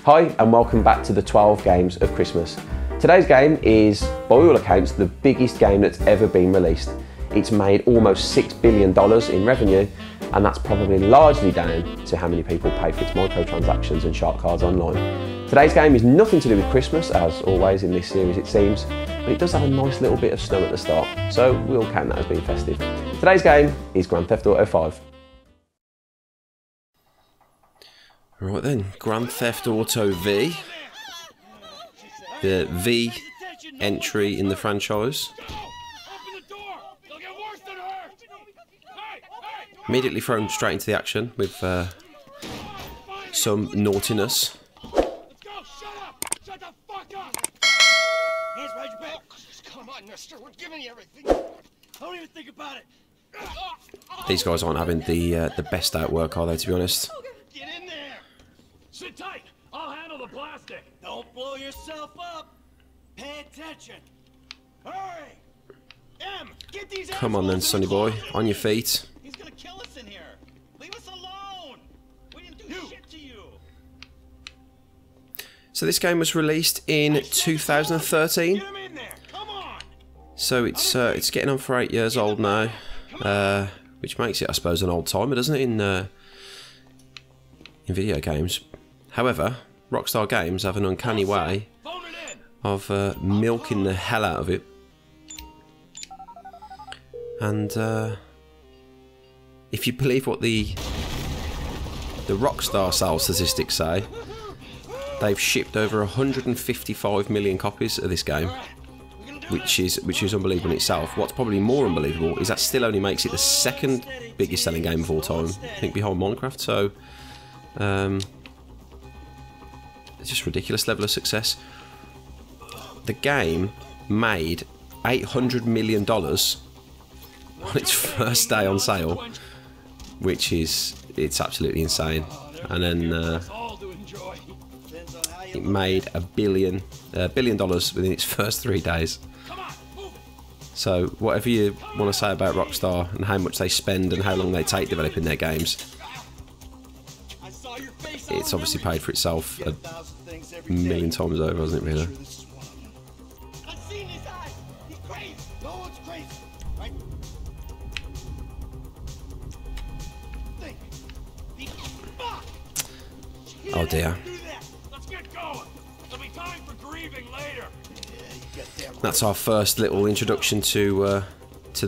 Hi and welcome back to the 12 games of Christmas. Today's game is, by all accounts, the biggest game that's ever been released. It's made almost $6 billion in revenue, and that's probably largely down to how many people pay for its microtransactions and shark cards online. Today's game is nothing to do with Christmas, as always in this series it seems, but it does have a nice little bit of snow at the start, so we'll count that as being festive. Today's game is Grand Theft Auto 5. Right then, Grand Theft Auto V, the V entry in the franchise. Immediately thrown straight into the action with some naughtiness. These guys aren't having the best outwork, are they, to be honest? Sit tight! I'll handle the plastic! Don't blow yourself up! Pay attention! Hurry! M, get these Come on then, sonny boy. On your feet. He's gonna kill us in here! Leave us alone! We didn't do shit to you! So this game was released in 2013. Get him in there! Come on! So it's getting on for 8 years old now. Which makes it, I suppose, an old timer, doesn't it, in video games. However, Rockstar Games have an uncanny way of milking the hell out of it. And if you believe what the Rockstar sales statistics say, they've shipped over 155 million copies of this game, which is unbelievable in itself. What's probably more unbelievable is that still only makes it the second biggest selling game of all time, I think, behind Minecraft. So it's just a ridiculous level of success. The game made $800 million on its first day on sale, which is, it's absolutely insane. And then it made $1 billion within its first 3 days. So whatever you want to say about Rockstar and how much they spend and how long they take developing their games, it's obviously paid for itself a million times over, hasn't it, really? Oh dear. That's our first little introduction to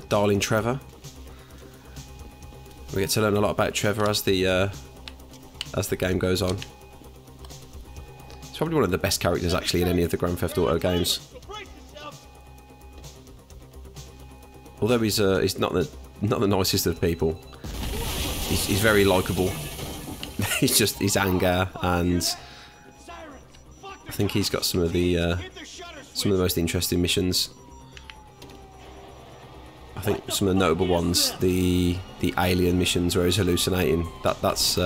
darling Trevor. We get to learn a lot about Trevor as the game goes on. He's probably one of the best characters actually in any of the Grand Theft Auto games. Although he's not the nicest of people, he's very likeable. He's just his anger, and I think he's got some of the most interesting missions. I think some of the notable ones, the alien missions where he's hallucinating. That's.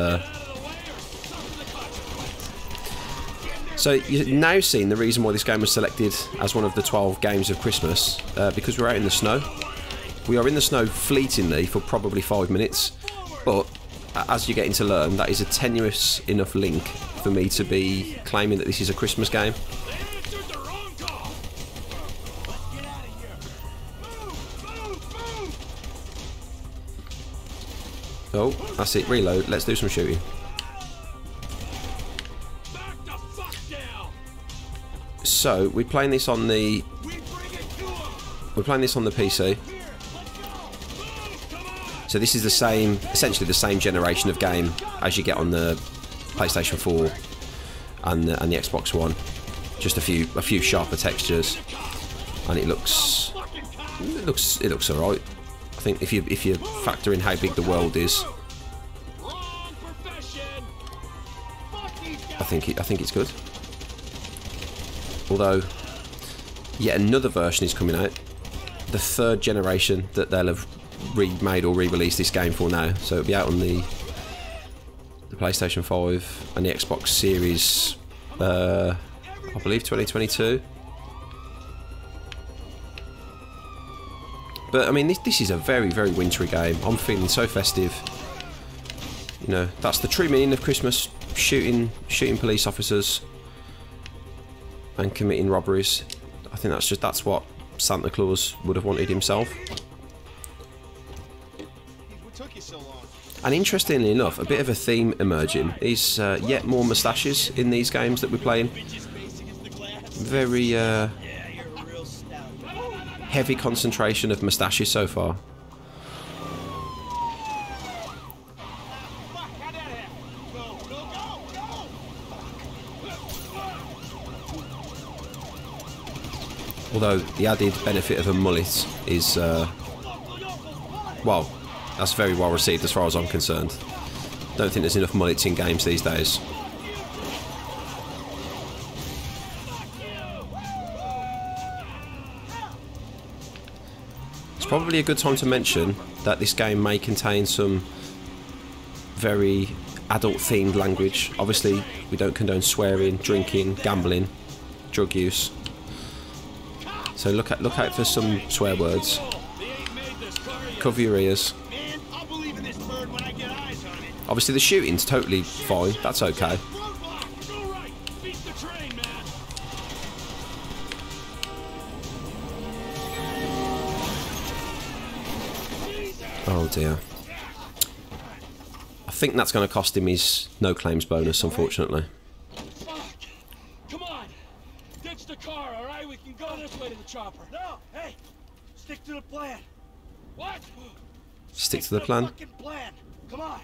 So you've now seen the reason why this game was selected as one of the 12 games of Christmas, because we're out in the snow. We are in the snow fleetingly for probably 5 minutes, but as you're getting to learn, that is a tenuous enough link for me to be claiming that this is a Christmas game. Oh, that's it, reload, let's do some shooting. So we're playing this on the PC. So this is the same, essentially the same generation of game as you get on the PlayStation 4 and the Xbox One. Just a few sharper textures, and it looks alright. I think if you factor in how big the world is, I think it's good. Although, yet another version is coming out, the 3rd generation that they'll have remade or re-released this game for now. So it'll be out on the PlayStation 5 and the Xbox Series, I believe 2022. But I mean, this is a very, very wintry game. I'm feeling so festive. You know, that's the true meaning of Christmas: shooting police officers and committing robberies. I think that's what Santa Claus would have wanted himself. What took you so long? And interestingly enough, a bit of a theme emerging is yet more moustaches in these games that we're playing. Very heavy concentration of moustaches so far. Although the added benefit of a mullet is, well, that's very well received as far as I'm concerned. Don't think there's enough mullets in games these days. It's probably a good time to mention that this game may contain some very adult-themed language. Obviously, we don't condone swearing, drinking, gambling, drug use. So look out for some swear words. Cover your ears. Obviously the shooting's totally fine, that's okay. Oh dear. I think that's going to cost him his no claims bonus, unfortunately. Come on, ditch the car, all right? We can go this way to the chopper. No, hey, stick to the plan. What? Stick to the plan. Fucking plan. Come on.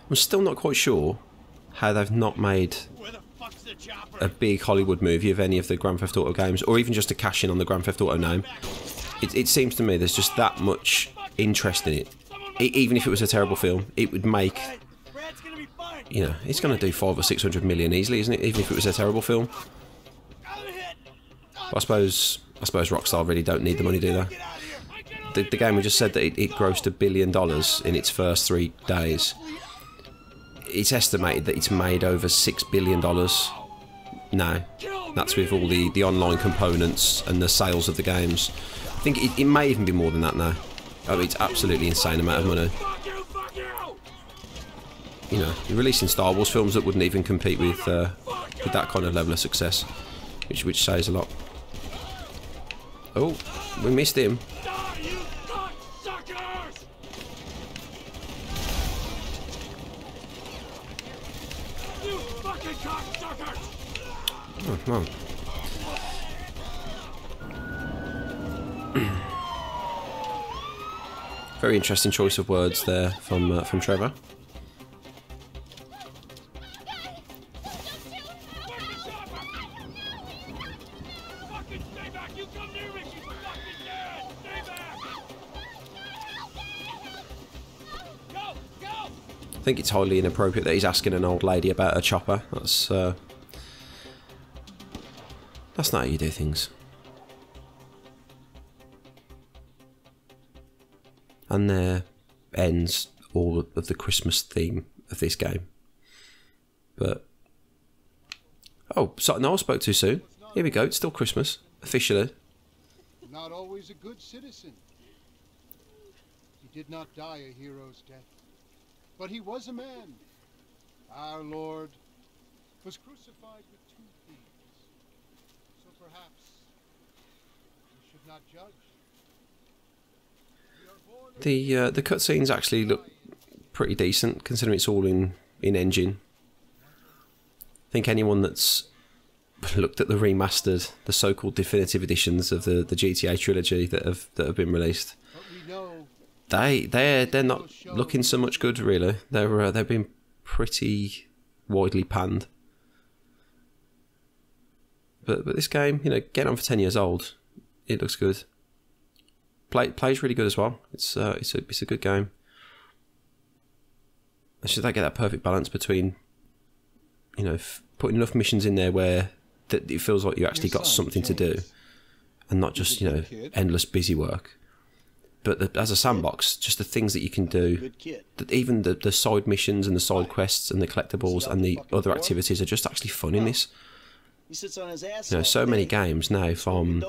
I'm still not quite sure how they've not made a big Hollywood movie of any of the Grand Theft Auto games, or even just a cash in on the Grand Theft Auto name. It seems to me there's just that much interest in it. Even if it was a terrible film, it would make, you know, it's going to do 500 or 600 million easily, isn't it? Even if it was a terrible film. But I suppose Rockstar really don't need the money, do they? The game we just said that it grossed $1 billion in its first 3 days. It's estimated that it's made over $6 billion now. That's with all the online components and the sales of the games. I think it may even be more than that now. Oh, it's absolutely insane amount of money. You know, you're releasing Star Wars films that wouldn't even compete with that kind of level of success, which says a lot. Oh, we missed him. Oh, come on. Very interesting choice of words there from Trevor. I think it's highly inappropriate that he's asking an old lady about a chopper. That's not how you do things. And there ends all of the Christmas theme of this game. But oh, so no, I spoke too soon. Here we go. It's still Christmas officially. Not always a good citizen. He did not die a hero's death, but he was a man. Our Lord was crucified with 2 thieves. So perhaps we should not judge. The cutscenes actually look pretty decent, considering it's all in engine. I think anyone that's looked at the remastered, the so-called definitive editions of the GTA trilogy that have been released, they're not looking so much good, really. They've been pretty widely panned. But this game, you know, getting on for 10 years old, it looks good. Plays really good as well. It's a good game. It's just they get that perfect balance between, you know, putting enough missions in there where that it feels like you actually got something to do, and not just, you know, endless busy work. But as a sandbox, just the things that you can do, that even the side missions and the side quests and the collectibles and the other activities are just actually fun in this. He sits on his ass. You know, so many games now from,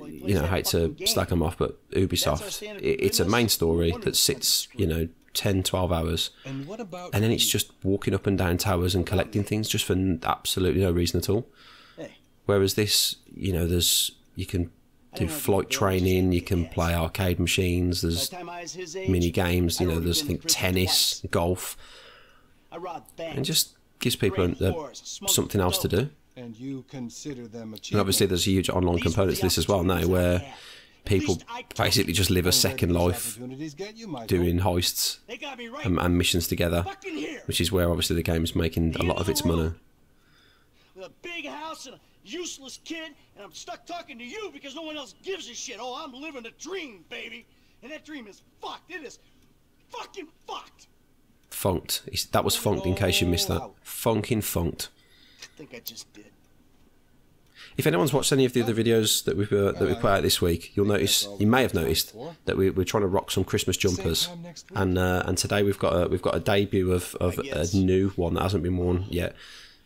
you know, I hate to stack them off, but Ubisoft, it's a main story that sits, you know, 10, 12 hours, and then it's just walking up and down towers and collecting things just for absolutely no reason at all. Whereas this, you know, you can do flight training, you can play arcade machines, there's mini games, you know, there's I think tennis, golf, and just gives people something else to do. And you consider them and obviously there's a huge online component to this as well now, where people basically just live a second life doing heists and missions together, which is where obviously the game's making a lot of its money. With a big house and a useless kid, and I'm stuck talking to you because no one else gives a shit. Oh, I'm living a dream, baby. And that dream is fucked. It is fucking fucked. Funked. That was funked, in case you missed that. Funkin' funked. I think I just did. If anyone's watched any of the other videos that we put out this week, you'll notice, you may have noticed, that we're trying to rock some Christmas jumpers, and today we've got a debut of a new one that hasn't been worn yet.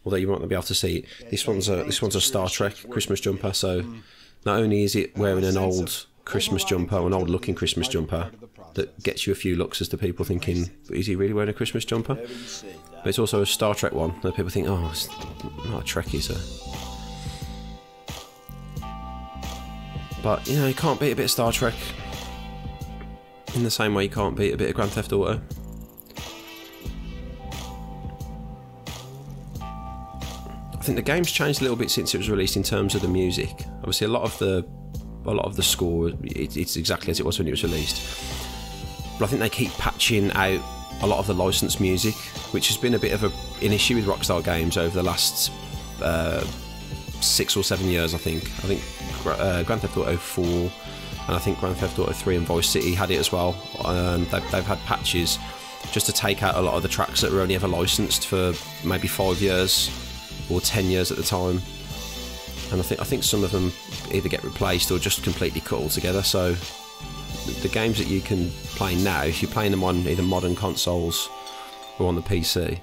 Although you might not be able to see it. This one's a Star Trek Christmas jumper. So not only is it wearing an old Christmas jumper, an old looking Christmas jumper, that gets you a few looks as to people thinking, is he really wearing a Christmas jumper? But it's also a Star Trek one that people think, oh, it's not a Trekkie, so. But, you know, you can't beat a bit of Star Trek in the same way you can't beat a bit of Grand Theft Auto. I think the game's changed a little bit since it was released in terms of the music. Obviously, a lot of the score, it's exactly as it was when it was released. But I think they keep patching out a lot of the licensed music, which has been a bit of an issue with Rockstar Games over the last 6 or 7 years, I think. I think Grand Theft Auto 4 and I think Grand Theft Auto 3 and Vice City had it as well. They've had patches just to take out a lot of the tracks that were only ever licensed for maybe 5 years or 10 years at the time. And I think some of them either get replaced or just completely cut altogether. So the games that you can play now, if you're playing them on either modern consoles or on the PC,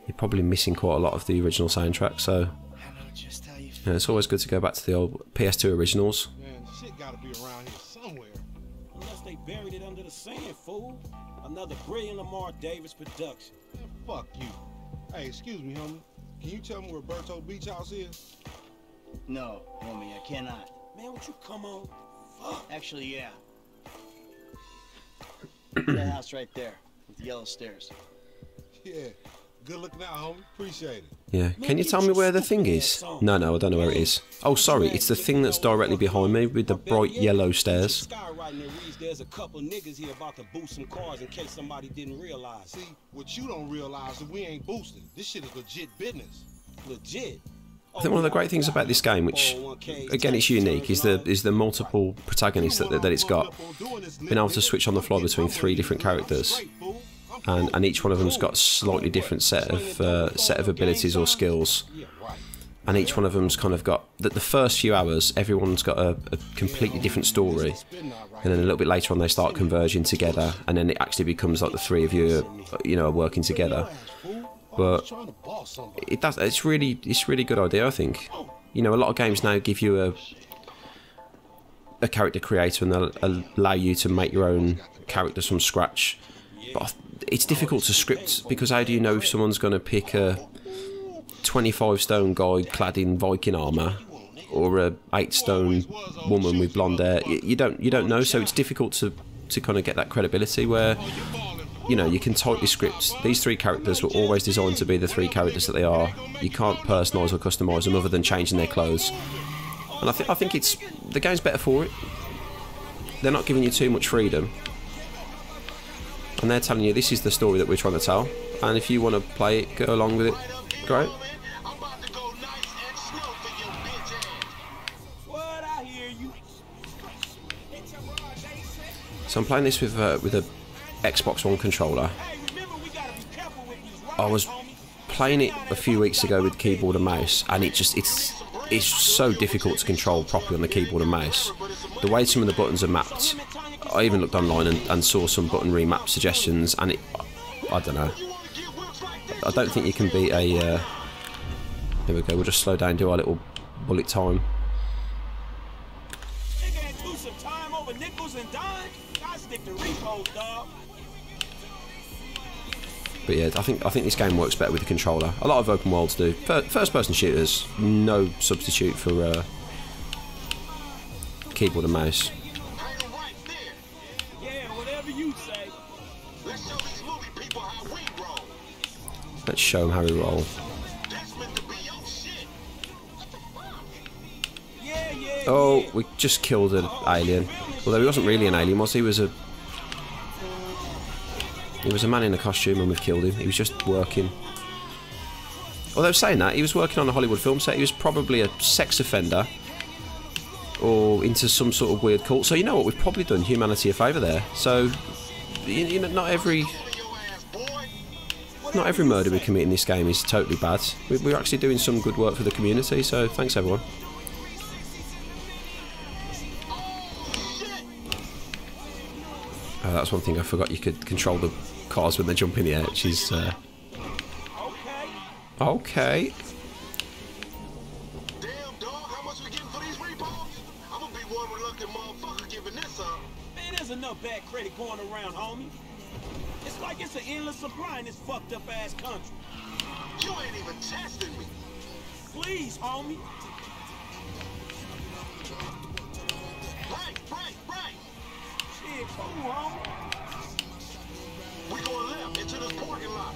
you're probably missing quite a lot of the original soundtrack. So yeah, it's always good to go back to the old PS2 originals. Man, shit gotta be around here somewhere. Unless they buried it under the sand, fool. Another brilliant Lamar Davis production. Man, fuck you. Hey, excuse me, homie. Can you tell me where Berto Beach House is? No, homie, I cannot. Man, would you come on? Fuck. Actually, yeah. That house right there with the yellow stairs. Yeah. Good looking out, homie. Appreciate it. Yeah. Can you tell me where the thing is? No, I don't know where it is. Oh, sorry. It's the thing that's directly behind me with the bright yellow stairs. There's a couple niggas here about to boost some cars in case somebody didn't realize. See, what you don't realize is we ain't boosting. This shit is legit business. Legit? I think one of the great things about this game, which again it's unique, is the multiple protagonists that it's got. Being able to switch on the fly between 3 different characters, and each one of them's got a slightly different set of abilities or skills, and each one of them's kind of got the first few hours. Everyone's got a completely different story, and then a little bit later on they start converging together, and then it actually becomes like the 3 of you are working together. But it's really good idea, I think. You know, a lot of games now give you a character creator and they'll allow you to make your own characters from scratch. But it's difficult to script, because how do you know if someone's going to pick a 25-stone guy clad in Viking armour or a 8-stone woman with blonde hair? You don't know, so it's difficult to kind of get that credibility where, you know, you can tightly script. These 3 characters were always designed to be the 3 characters that they are. You can't personalise or customise them other than changing their clothes. And I think it's the game's better for it. They're not giving you too much freedom, and they're telling you this is the story that we're trying to tell. And if you want to play it, go along with it. Great. So I'm playing this with a Xbox One controller. I was playing it a few weeks ago with keyboard and mouse, and it's so difficult to control properly on the keyboard and mouse. The way some of the buttons are mapped, I even looked online and saw some button remap suggestions, and I don't know. I don't think you can beat a Here we go, we'll just slow down, do our little bullet time. Nigga ain't losing time over nickels and dimes. I stick to repos, dog. But yeah, I think this game works better with the controller. A lot of open worlds do. First-person shooters, no substitute for keyboard and mouse. Yeah, whatever you say. Let's show these movie people how we roll. Let's show them how we roll. That's meant to be your shit. Yeah. Oh, we just killed an alien. Although he wasn't really an alien, was he? He was a man in a costume and we've killed him. He was just working. Although saying that, he was working on a Hollywood film set. He was probably a sex offender or into some sort of weird cult. So you know what? We've probably done humanity a favour there. So, you know, not every murder we commit in this game is totally bad. We're actually doing some good work for the community. So thanks everyone. Oh, that's one thing I forgot. You could control the cars when they jump in the air, which is okay. Damn, dog, how much we getting for these repos? I'm gonna be one reluctant motherfucker giving this up. Man, there's enough bad credit going around, homie. It's like it's an endless supply in this fucked up ass country. You ain't even testing me. Please, homie. Right. Shit, cool, homie. We going left into this parking lot.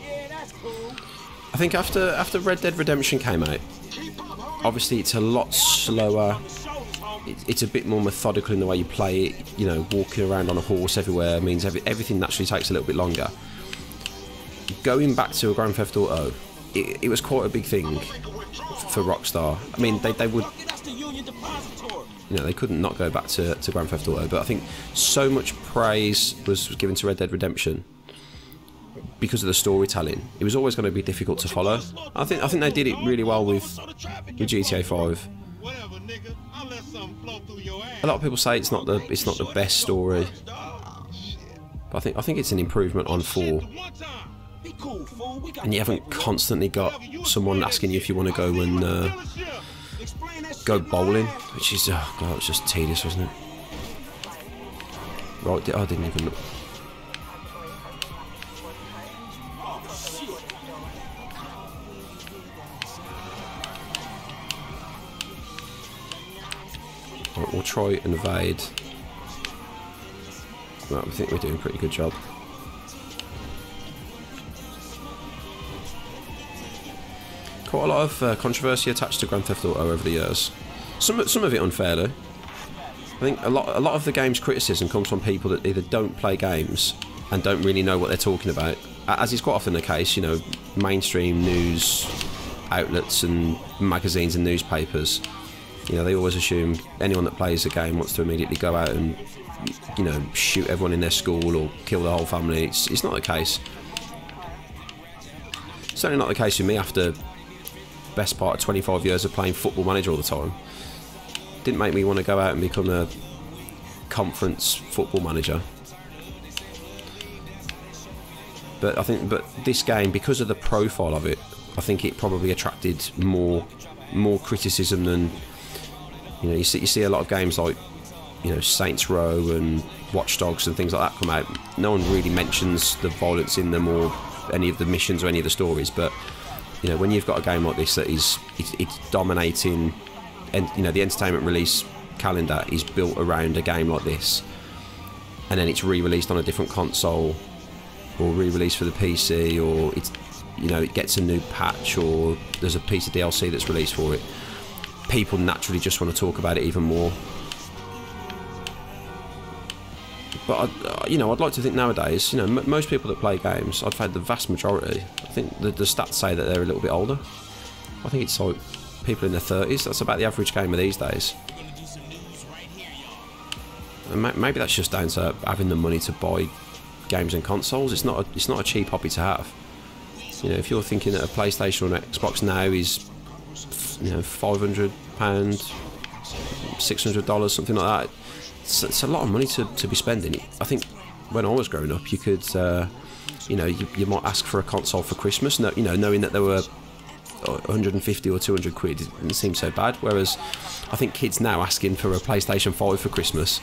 Yeah, that's cool. I think after Red Dead Redemption came out, Keep up, homie. obviously it's a lot slower. On the shoulders, homie. It's a bit more methodical in the way you play it. You know, walking around on a horse everywhere means everything naturally takes a little bit longer. Going back to a Grand Theft Auto, it was quite a big thing for Rockstar. I mean, they would, That's the Union Depository. you know, they couldn't not go back to Grand Theft Auto. But I think so much praise was given to Red Dead Redemption because of the storytelling. It was always going to be difficult to follow. I think they did it really well with GTA 5. Whatever, nigga. I'll let something flow through your ass. A lot of people say it's not the best story, but I think it's an improvement on 4. Be cool, fool. We got And you haven't constantly got someone asking you if you want to go and go bowling, which is, oh god, it's just tedious, wasn't it? Right, I didn't even look. Right, we'll try and evade. Right, I think we're doing a pretty good job. Quite a lot of controversy attached to Grand Theft Auto over the years. Some of it unfairly. I think a lot of the game's criticism comes from people that either don't play games and don't really know what they're talking about, as is quite often the case. You know, mainstream news outlets and magazines and newspapers. You know, they always assume anyone that plays a game wants to immediately go out and, you know, shoot everyone in their school or kill the whole family. It's not the case. Certainly not the case with me after best part of 25 years of playing Football Manager all the time. Didn't make me want to go out and become a conference football manager. But I think, this game, because of the profile of it, I think it probably attracted more criticism than, you know, you see a lot of games like, you know, Saints Row and Watch Dogs and things like that come out. No one really mentions the violence in them or any of the missions or any of the stories, but you know, when you've got a game like this that is it's dominating, and you know, the entertainment release calendar is built around a game like this, and then it's re-released on a different console or re-released for the PC, or it's, you know, it gets a new patch or there's a piece of DLC that's released for it, people naturally just want to talk about it even more. But you know, I'd like to think nowadays, you know, most people that play games, I'd say the vast majority, I think the stats say that they're a little bit older. I think it's like people in their 30s. That's about the average gamer these days. And maybe that's just down to having the money to buy games and consoles. It's not a cheap hobby to have. You know, if you're thinking that a PlayStation or an Xbox now is, you know, £500, $600, something like that. It's a lot of money to be spending. I think when I was growing up, you could, you know, you might ask for a console for Christmas, you know, knowing that there were 150 or 200 quid, it didn't seem so bad. Whereas I think kids now asking for a PlayStation 5 for Christmas,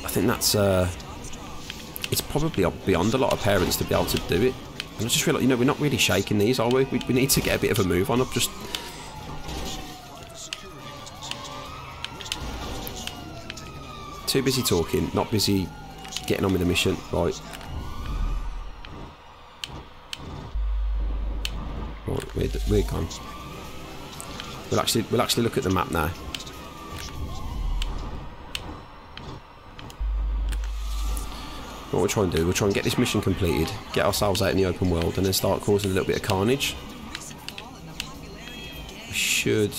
I think that's it's probably beyond a lot of parents to be able to do it. And I just feel like, you know, we're not really shaking these, are we? We need to get a bit of a move on. I'm just... too busy talking, not busy getting on with the mission. Right. Right, we're gone. We'll actually look at the map now. What we'll try and do, we'll try and get this mission completed, get ourselves out in the open world, and then start causing a little bit of carnage. We should...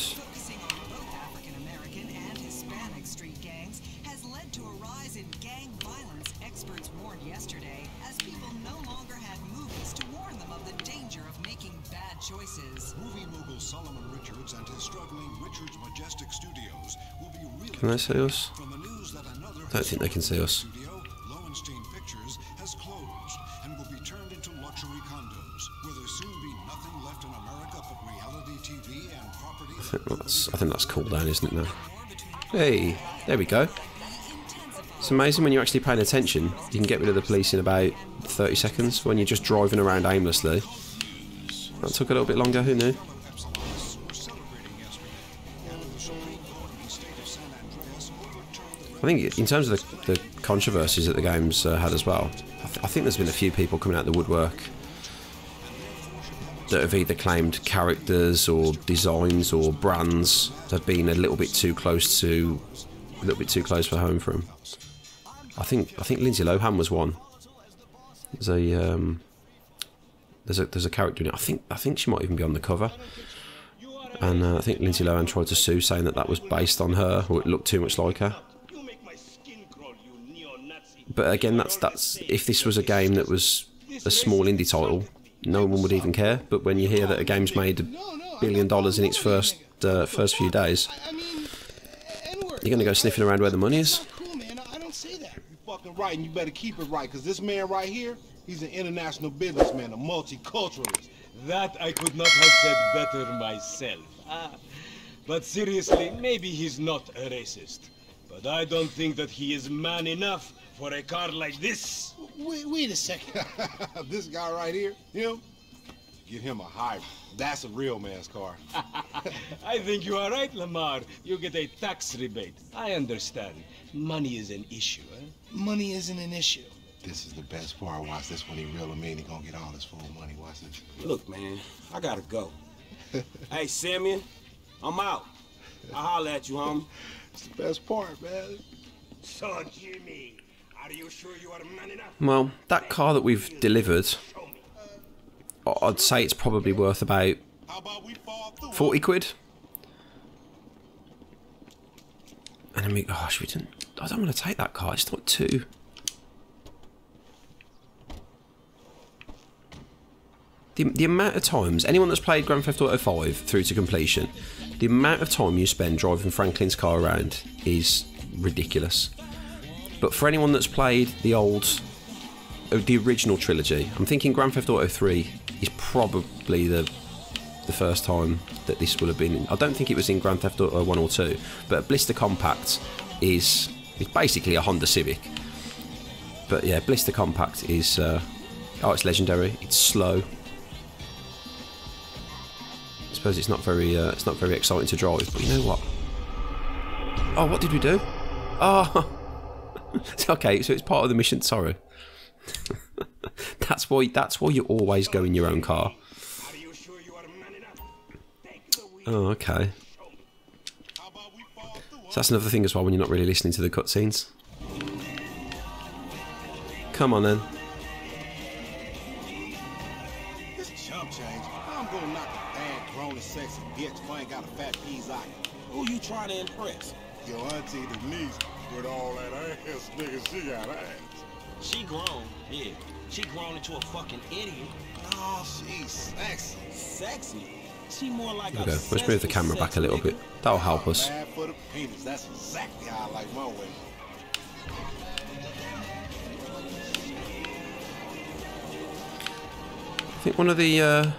Can they see us? I don't think they can see us. I think that's cool down, isn't it now? Hey, there we go. It's amazing when you're actually paying attention. You can get rid of the police in about 30 seconds when you're just driving around aimlessly. That took a little bit longer, who knew? I think in terms of the controversies that the game's had as well, I think there's been a few people coming out of the woodwork that have either claimed characters or designs or brands have been a little bit too close for home for them. I think Lindsay Lohan was one. There's a character in it. I think she might even be on the cover. And I think Lindsay Lohan tried to sue, saying that was based on her, or it looked too much like her. But again, that's if this was a game that was a small indie title, no one would even care. But when you hear that a game's made $1 billion in its first few days, you're going to go sniffing around where the money is. Cool, man. I don't say that. You're fucking right, and you better keep it right, because this man right here, he's an international businessman, a multiculturalist. That I could not have said better myself. But seriously, maybe he's not a racist. But I don't think that he is man enough for a car like this. Wait a second. This guy right here, him, get him a hybrid. That's a real man's car. I think you are right, Lamar. You get a tax rebate. I understand. Money is an issue, eh? Money isn't an issue. This is the best part. Watch this when he reel him in. He gonna get all his full money. Watch this. Look, man, I gotta go. Hey, Simeon, I'm out. I'll holler at you, homie. It's the best part, man. So, Jimmy, are you sure you are man enough? Well, that car that we've delivered, I'd say it's probably worth about 40 quid. And I mean, gosh, I don't want to take that car. It's not too. The amount of times, anyone that's played Grand Theft Auto 5 through to completion, the amount of time you spend driving Franklin's car around is ridiculous. But for anyone that's played the original trilogy, I'm thinking Grand Theft Auto 3 is probably the first time that this will have been in. I don't think it was in Grand Theft Auto 1 or 2, but Blister Compact it's basically a Honda Civic. But yeah, Blister Compact is it's legendary. It's slow. I suppose it's not very exciting to drive, but you know what? Oh, what did we do? Oh, okay, so it's part of the mission. Sorry. That's why you always go in your own car. Oh, okay. So that's another thing as well when you're not really listening to the cutscenes. Come on then. This chump change. I'm gonna knock a bad, grown, sexy bitch if I ain't got a fat piece eye. Who you trying to impress? Your auntie Denise with all that ass, nigga, she got ass. She grown, yeah. She grown into a fucking idiot. No, she's sexy. Sexy? She more like Okay, let's move the camera back a little bit. That'll help us. Mad for the penis. That's exactly how I like my way. I think one of the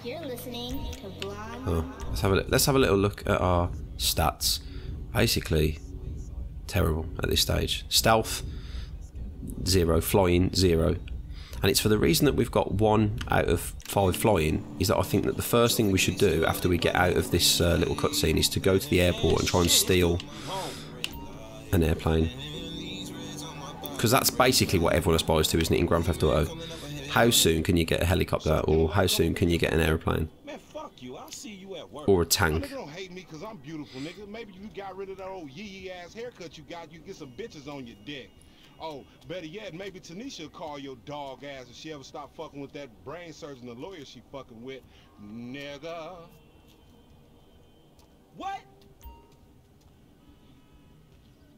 You're listening to Blonde. Oh, let's have a little look at our stats. Basically, terrible at this stage. Stealth 0, flying 0, and it's for the reason that we've got 1 out of 5 flying. Is that I think that the first thing we should do after we get out of this little cutscene is to go to the airport and try and steal an airplane, because that's basically what everyone aspires to, isn't it, in Grand Theft Auto? How soon can you get a helicopter, or how soon can you get an airplane? Man, fuck you. I'll see you at work. Or a tank. Nigga don't hate me because I'm beautiful, nigga. Maybe you got rid of that old yee-yee ass haircut you got. You get some bitches on your dick. Oh, better yet, maybe Tanisha will call your dog ass if she ever stop fucking with that brain surgeon, the lawyer she fucking with. Nigga. What?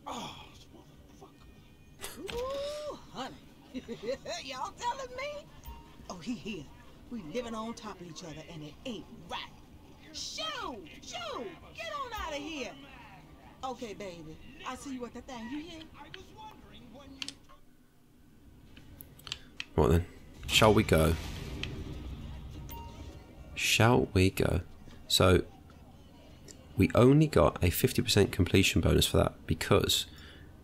Oh, motherfucker. Ooh, honey. Y'all telling me? Oh, he here. We living on top of each other, and it ain't right. Shoo! Shoo! Get on out of here. Okay, baby. I see you at the thing. You hear? Right then, shall we go? Shall we go? So, we only got a 50% completion bonus for that because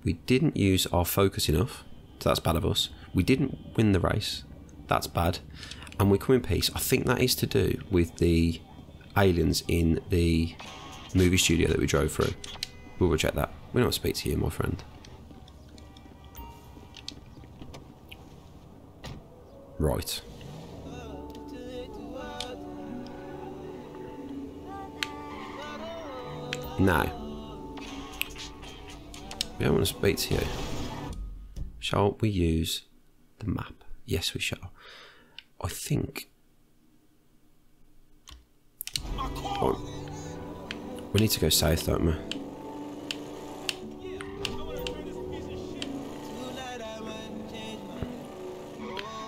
we didn't use our focus enough, so that's bad of us. We didn't win the race, that's bad. And we come in peace. I think that is to do with the aliens in the movie studio that we drove through. We'll reject that. We don't speak to you, my friend. Right. Now, we don't want to speak to you. Shall we use the map? Yes, we shall. I think. Oh, we need to go south, don't we?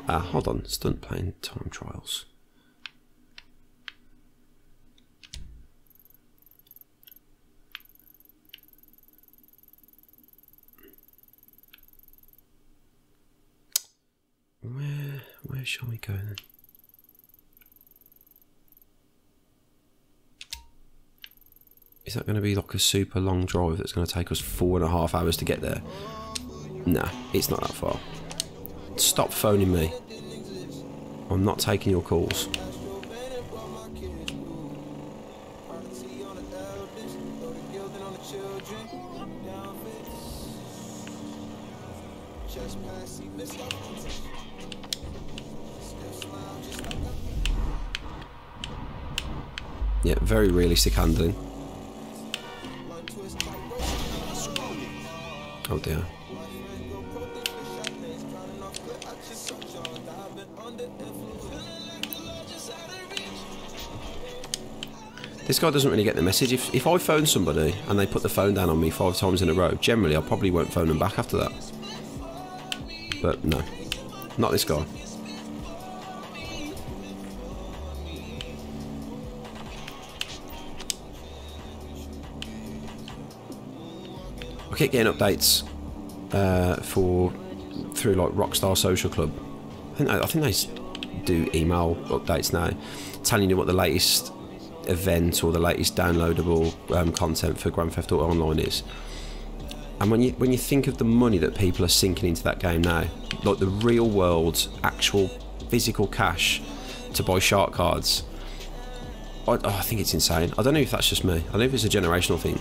Hold on, stunt plane time trials. Where shall we go then? Is that going to be like a super long drive that's going to take us 4.5 hours to get there? Nah, it's not that far. Stop phoning me. I'm not taking your calls. Yeah, very realistic handling. Oh dear. This guy doesn't really get the message. If I phone somebody and they put the phone down on me 5 times in a row, generally I probably won't phone them back after that. But no, not this guy. I keep getting updates through like Rockstar Social Club. I think they do email updates now, telling you what the latest event or the latest downloadable content for Grand Theft Auto Online is. And when you think of the money that people are sinking into that game now, like the real world, actual physical cash to buy shark cards, I think it's insane. I don't know if that's just me. I don't know if it's a generational thing.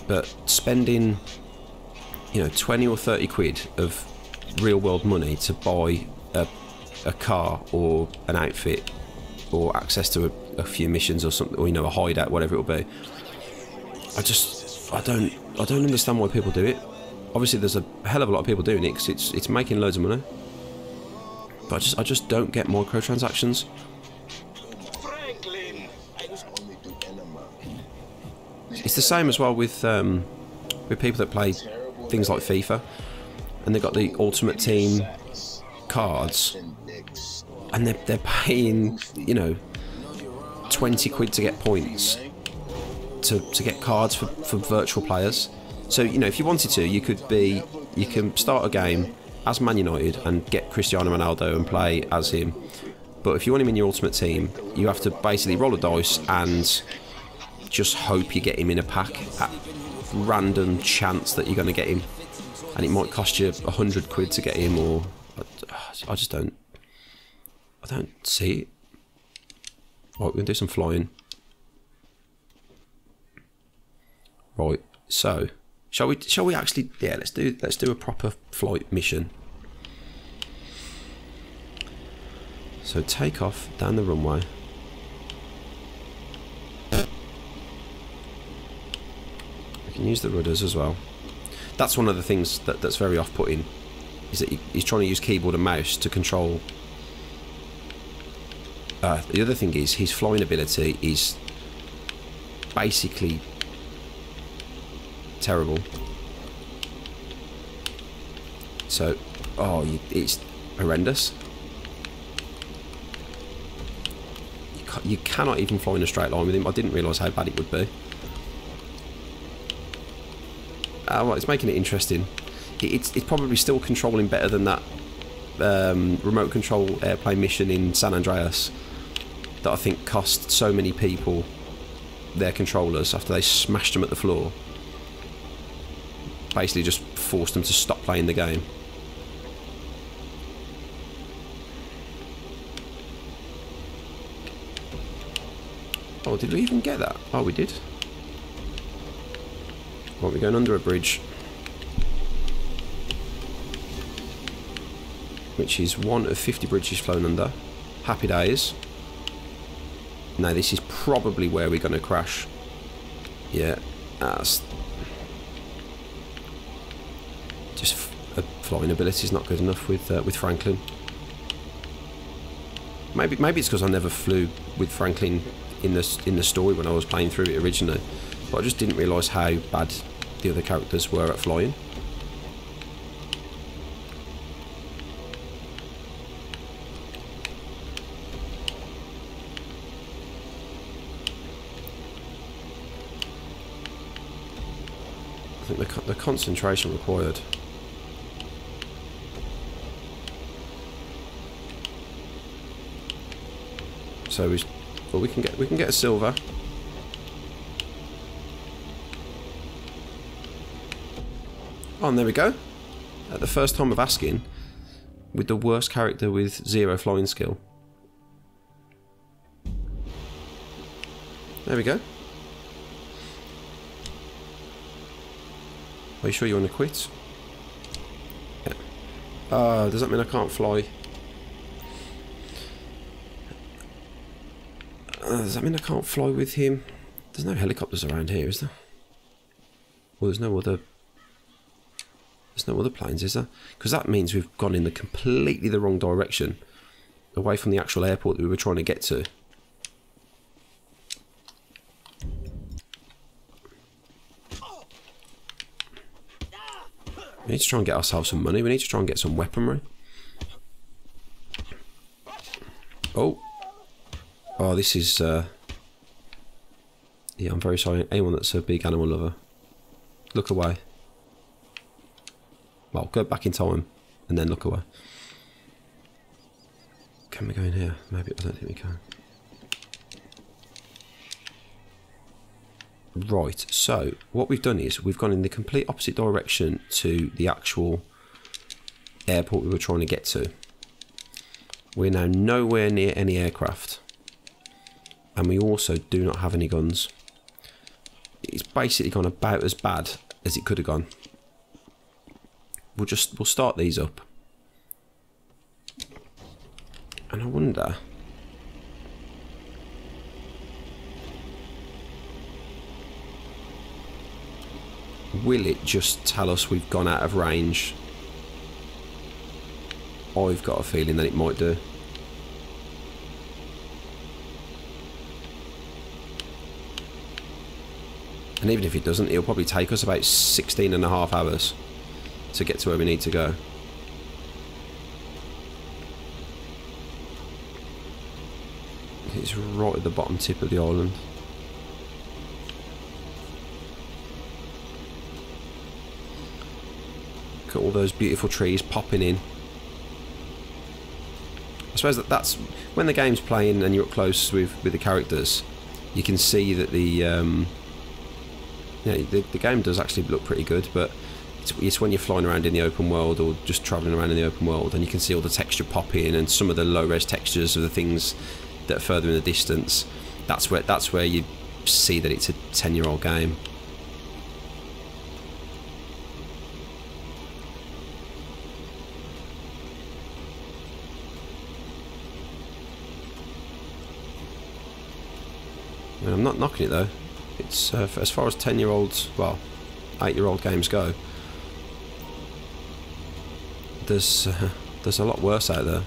But spending, 20 or 30 quid of real world money to buy a car or an outfit or access to a few missions or something, or a hideout, whatever it will be. I don't understand why people do it. Obviously, there's a hell of a lot of people doing it because it's making loads of money. But I just don't get microtransactions. It's the same as well with people that play things like FIFA, and they've got the Ultimate Team cards, and they're paying 20 quid to get points to get cards for virtual players. So if you wanted to, you can start a game as Man United and get Cristiano Ronaldo and play as him, But if you want him in your ultimate team, you have to basically roll a dice and just hope you get him in a pack at random chance that you're going to get him. And it might cost you 100 quid to get him, or I just don't. I don't see it. Right, we're gonna do some flying. Right, so shall we actually? Yeah, let's do a proper flight mission. So take off down the runway. We can use the rudders as well. That's one of the things that's very off-putting, is that he's trying to use keyboard and mouse to control. The other thing is his flying ability is basically terrible. So, it's horrendous. You cannot even fly in a straight line with him. I didn't realise how bad it would be. Well, it's making it interesting. It's probably still controlling better than that remote control airplane mission in San Andreas that I think cost so many people their controllers after they smashed them at the floor. Basically just forced them to stop playing the game. Oh, did we even get that? Oh, we did. Right, we're going under a bridge, which is one of 50 bridges flown under. Happy days. Now this is probably where we're going to crash. Yeah, that's just flying ability is not good enough with Franklin. Maybe it's because I never flew with Franklin in the story when I was playing through it originally. But I just didn't realise how bad the other characters were at flying. I think the concentration required. So we can get a silver. Oh, and there we go. At the first time of asking, with the worst character with 0 flying skill. There we go. Are you sure you want to quit? Yeah. Does that mean I can't fly? Does that mean I can't fly with him? There's no helicopters around here, is there? Well, there's no other planes, is there? Because that means we've gone in completely the wrong direction, away from the actual airport that we were trying to get to. We need to try and get ourselves some money. We need to try and get some weaponry. Oh, this is. Yeah, I'm very sorry. Anyone that's a big animal lover, look away. Well, go back in time and then look away. Can we go in here? Maybe. I don't think we can. Right, so what we've done is we've gone in the complete opposite direction to the actual airport we were trying to get to. We're now nowhere near any aircraft, and we also do not have any guns. It's basically gone about as bad as it could have gone. We'll start these up, and I wonder. Will it just tell us we've gone out of range? I've got a feeling that it might do. And even if it doesn't, it'll probably take us about 16.5 hours to get to where we need to go. It's right at the bottom tip of the island. Look at all those beautiful trees popping in. suppose that's when the game's playing and you're up close with the characters, you can see that the game does actually look pretty good, but it's when you're flying around in the open world or just travelling around in the open world and you can see all the texture pop in and some of the low-res textures of the things that are further in the distance. That's where you see that it's a 10-year-old game. I mean, I'm not knocking it though. It's as far as 10-year-olds, well, 8-year-old games go. There's a lot worse out there.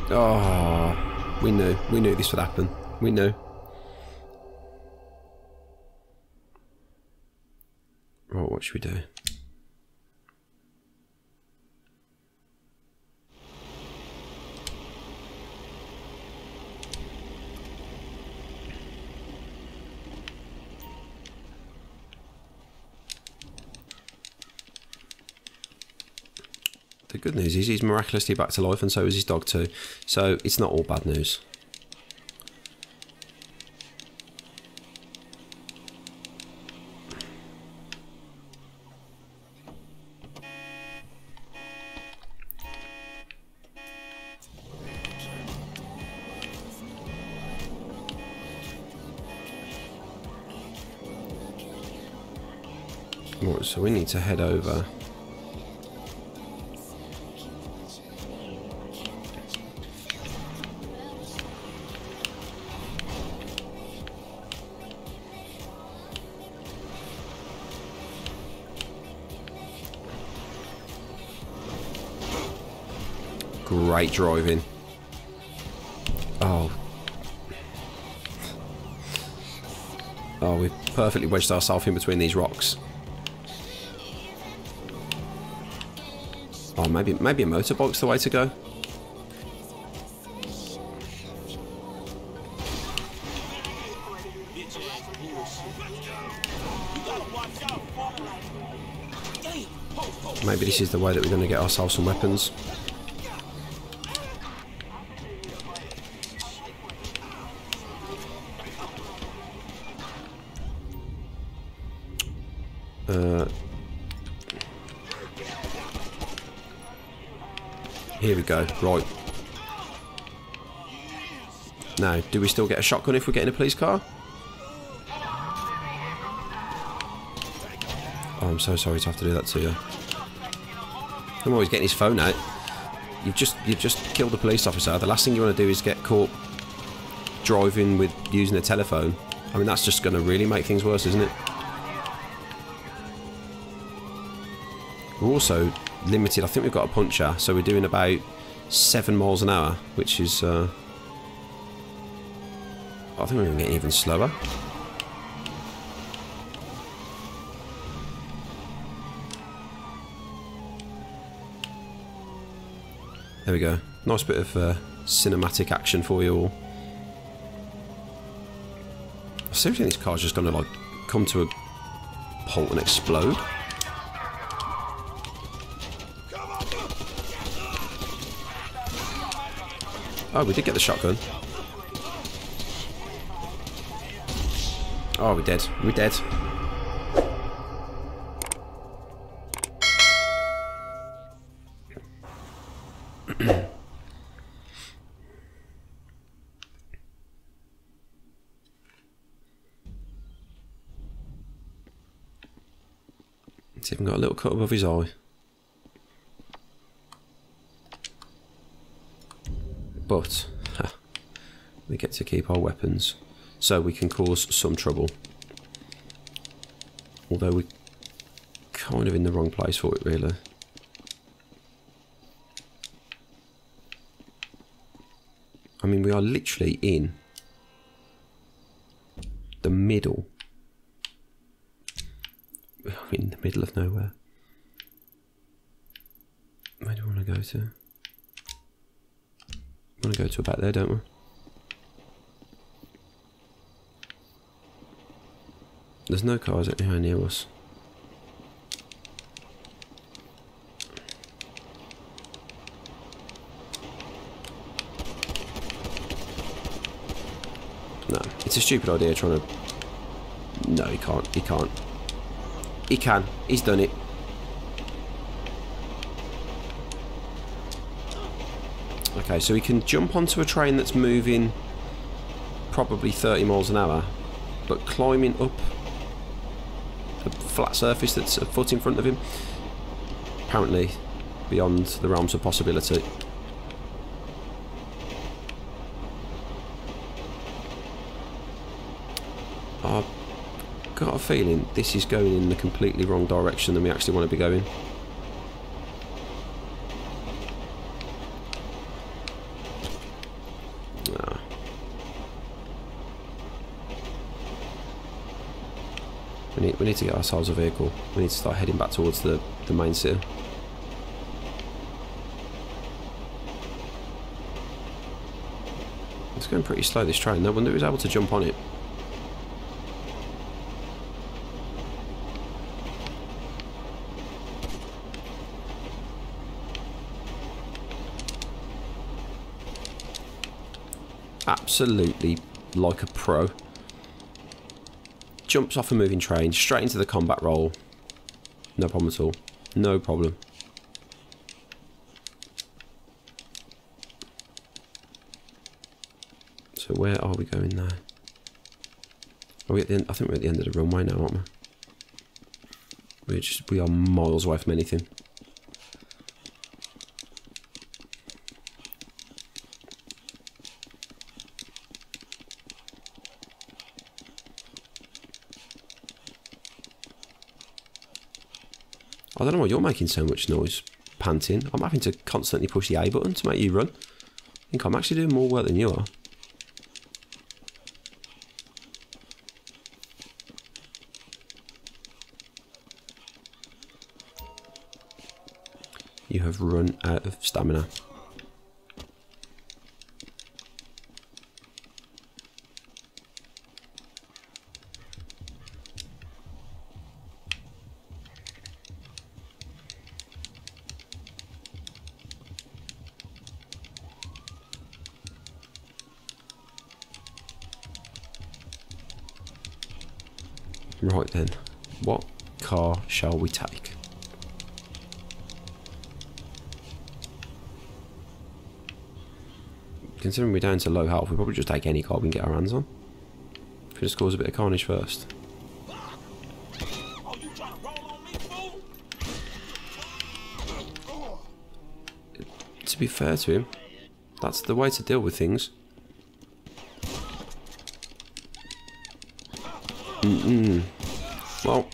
Oh, we knew this would happen. We knew. Right, what should we do? The good news is he's miraculously back to life, and so is his dog too. So it's not all bad news. Right, so we need to head over. Great driving. Oh, we've perfectly wedged ourselves in between these rocks. Oh, maybe a motorbike's the way to go. Maybe this is the way that we're going to get ourselves some weapons. Here we go. Right. Now, do we still get a shotgun if we get in a police car? Oh, I'm so sorry to have to do that to you. I'm always getting his phone out. You've just killed a police officer. The last thing you want to do is get caught driving with using a telephone. I mean, that's just going to really make things worse, isn't it? We're also limited. I think we've got a puncher, so we're doing about 7 miles an hour, which is I think we're going to get even slower. There we go. Nice bit of cinematic action for you all. I seriously think this car's just going to like come to a halt and explode. Oh, we did get the shotgun. Oh, we're dead. We're dead. It's even got a little cut above his eye. But we get to keep our weapons, so we can cause some trouble. Although we're kind of in the wrong place for it, really. I mean, we are literally in the middle. We're in the middle of nowhere. Where do we want to go to? We want to go to about there, don't we? There's no cars anywhere near us. No, it's a stupid idea trying to... No, he can't. He can't. He can. He's done it. Okay, so he can jump onto a train that's moving probably 30 miles an hour, but climbing up a flat surface that's a foot in front of him, apparently beyond the realms of possibility. I've got a feeling this is going in the completely wrong direction than we actually want to be going. We need to get ourselves a vehicle. We need to start heading back towards the main city. It's going pretty slow, this train. No wonder he was able to jump on it. Absolutely like a pro. Jumps off a moving train, straight into the combat role. No problem at all. No problem. So where are we going now? Are we at the end? I think we're at the end of the runway now, aren't we? We are miles away from anything. I don't know why you're making so much noise, panting. I'm having to constantly push the A button to make you run. I think I'm actually doing more work than you are. You have run out of stamina. Right then, what car shall we take? Considering we're down to low health, we'll probably just take any car we can get our hands on. If we just cause a bit of carnage first. To be fair to him, that's the way to deal with things. Well,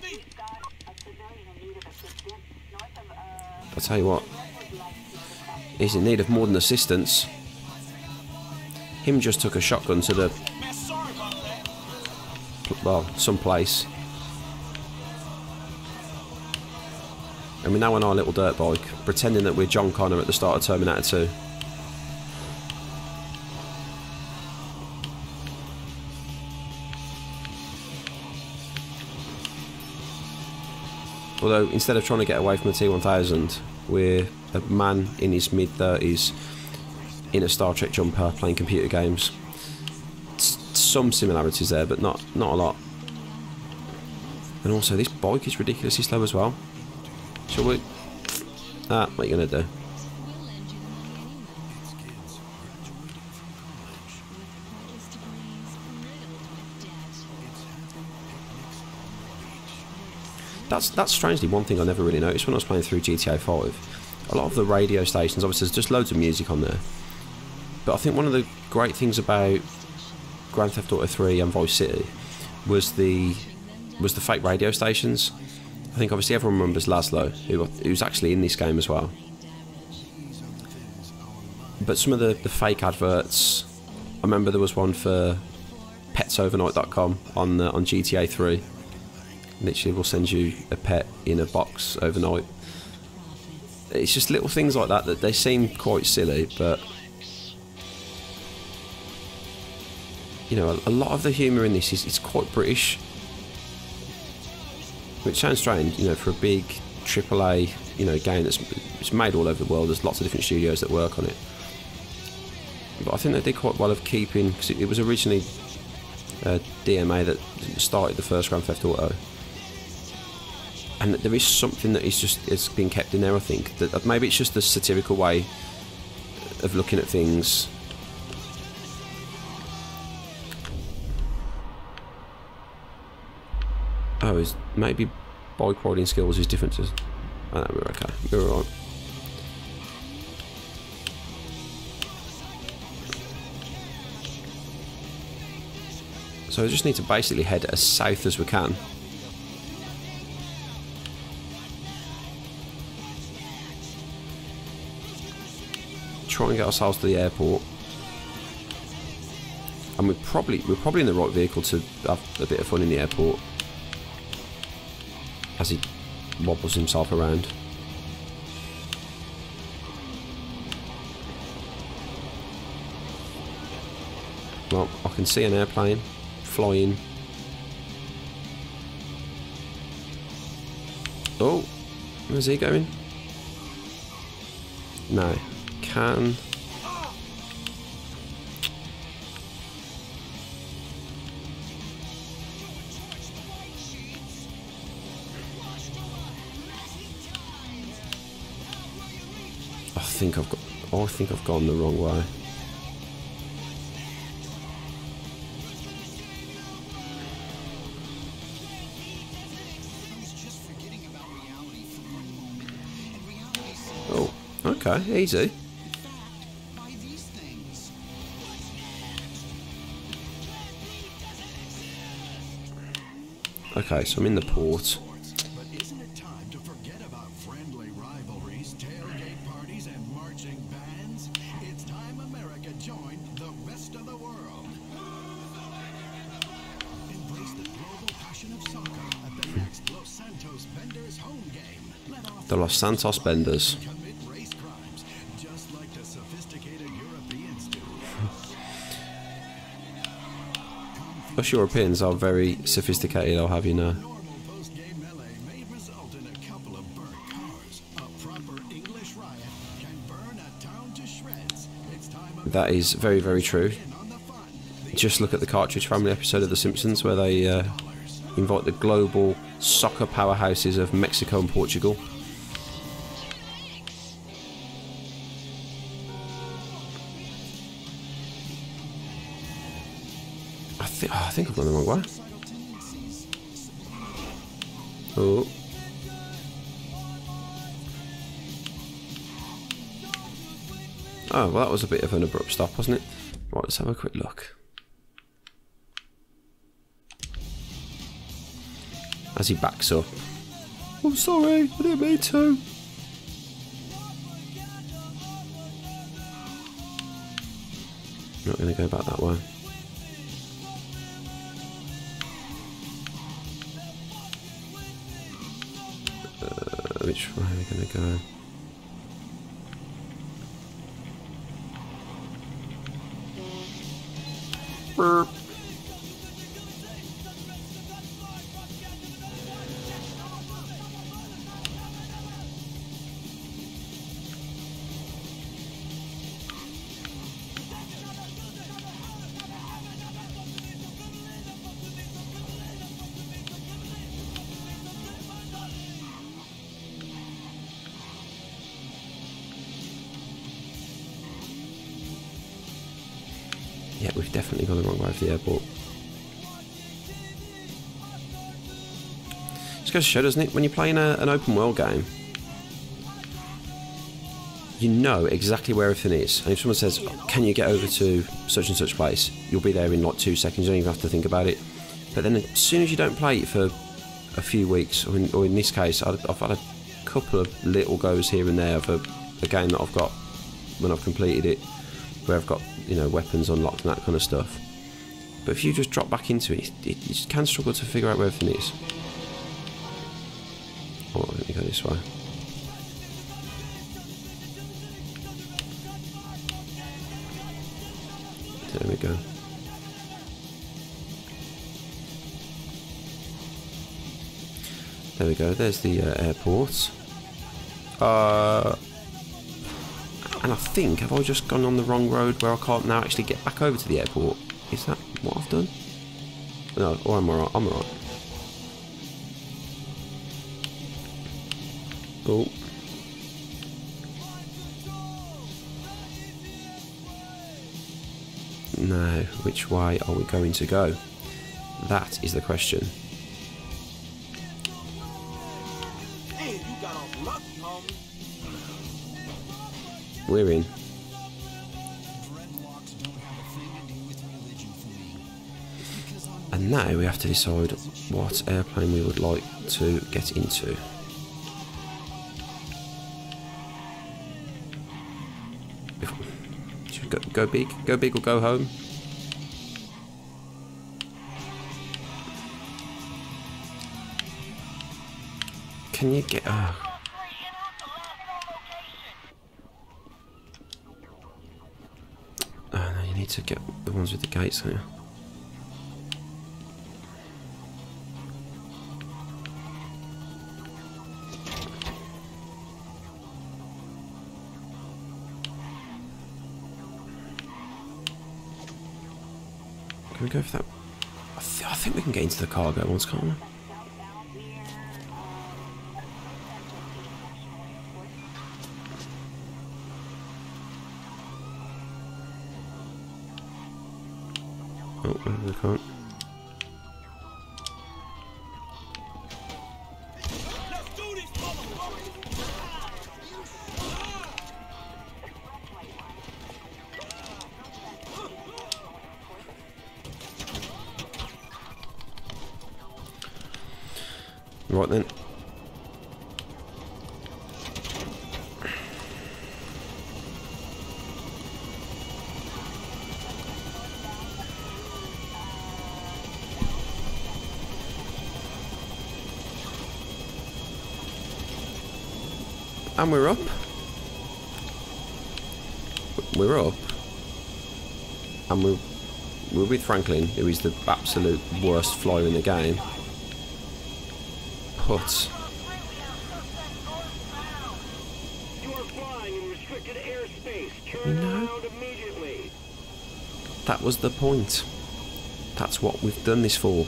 I'll tell you what, he's in need of more than assistance. Him just took a shotgun to the, well, someplace. And we're now on our little dirt bike, pretending that we're John Connor at the start of Terminator 2. Although, instead of trying to get away from the T-1000, we're a man in his mid-30s in a Star Trek jumper playing computer games. Some similarities there, but not a lot. And also, this bike is ridiculously slow as well. Shall we? What are you going to do? That's strangely one thing I never really noticed when I was playing through GTA 5. A lot of the radio stations, obviously there's just loads of music on there. But I think one of the great things about Grand Theft Auto 3 and Vice City was the fake radio stations. I think obviously everyone remembers Laszlo, who's actually in this game as well. But some of the fake adverts, I remember there was one for petsovernight.com on GTA 3. Literally, we'll send you a pet in a box overnight. It's just little things like that they seem quite silly, but you know, a lot of the humour in this is quite British. Which sounds strange, you know, for a big AAA, you know, game that's it's made all over the world. There's lots of different studios that work on it. But I think they did quite well of keeping, because it was originally DMA that started the first Grand Theft Auto. And there is something that is being kept in there, I think. That maybe it's just the satirical way of looking at things. Oh, maybe bike riding skills is different to... Oh, no, we're okay. We're alright. So I just need to basically head as south as we can. Try and get ourselves to the airport. And we're probably in the right vehicle to have a bit of fun in the airport. As he wobbles himself around. Well, I can see an airplane flying. Oh, where's he going? No, can. I think I've gone the wrong way. Oh, okay, easy. Okay, so I'm in the port. The Los Santos Benders. Us Europeans are very sophisticated, I'll have you know. That is very, very true. Just look at the Cartridge Family episode of The Simpsons where they invite the global soccer powerhouses of Mexico and Portugal. I think I've gone the wrong way. Oh. Oh, well that was a bit of an abrupt stop, wasn't it? Right, let's have a quick look. As he backs up. I'm sorry, I didn't mean to. Not going to go back that way. Which way are we going to go? Burp. Yeah, we've definitely gone the wrong way for the airport. Just goes to show, doesn't it? When you're playing an open world game, you know exactly where everything is. And if someone says, can you get over to such and such place, you'll be there in like 2 seconds. You don't even have to think about it. But then as soon as you don't play it for a few weeks, or in this case, I've had a couple of little goes here and there of a game that I've got when I've completed it, where I've got, you know, weapons unlocked and that kind of stuff. But if you just drop back into it, you just can struggle to figure out where everything is. Oh, let me go this way. There we go. There we go, there's the airport. And I think, have I just gone on the wrong road where I can't now actually get back over to the airport? Is that what I've done? No, or am I right? I'm right. Oh. Now, which way are we going to go? That is the question. Damn, you got off lucky, homie. We're in. And now we have to decide what airplane we would like to get into. Should we go big? Go big or go home? Can you get... Oh, no, you need to get the ones with the gates here. Can we go for that? I think we can get into the cargo ones, can't we? Oh, we can't. Right then. And we're up. We're up. And we're with Franklin, who is the absolute worst flyer in the game. But no, that was the point. That's what we've done this for.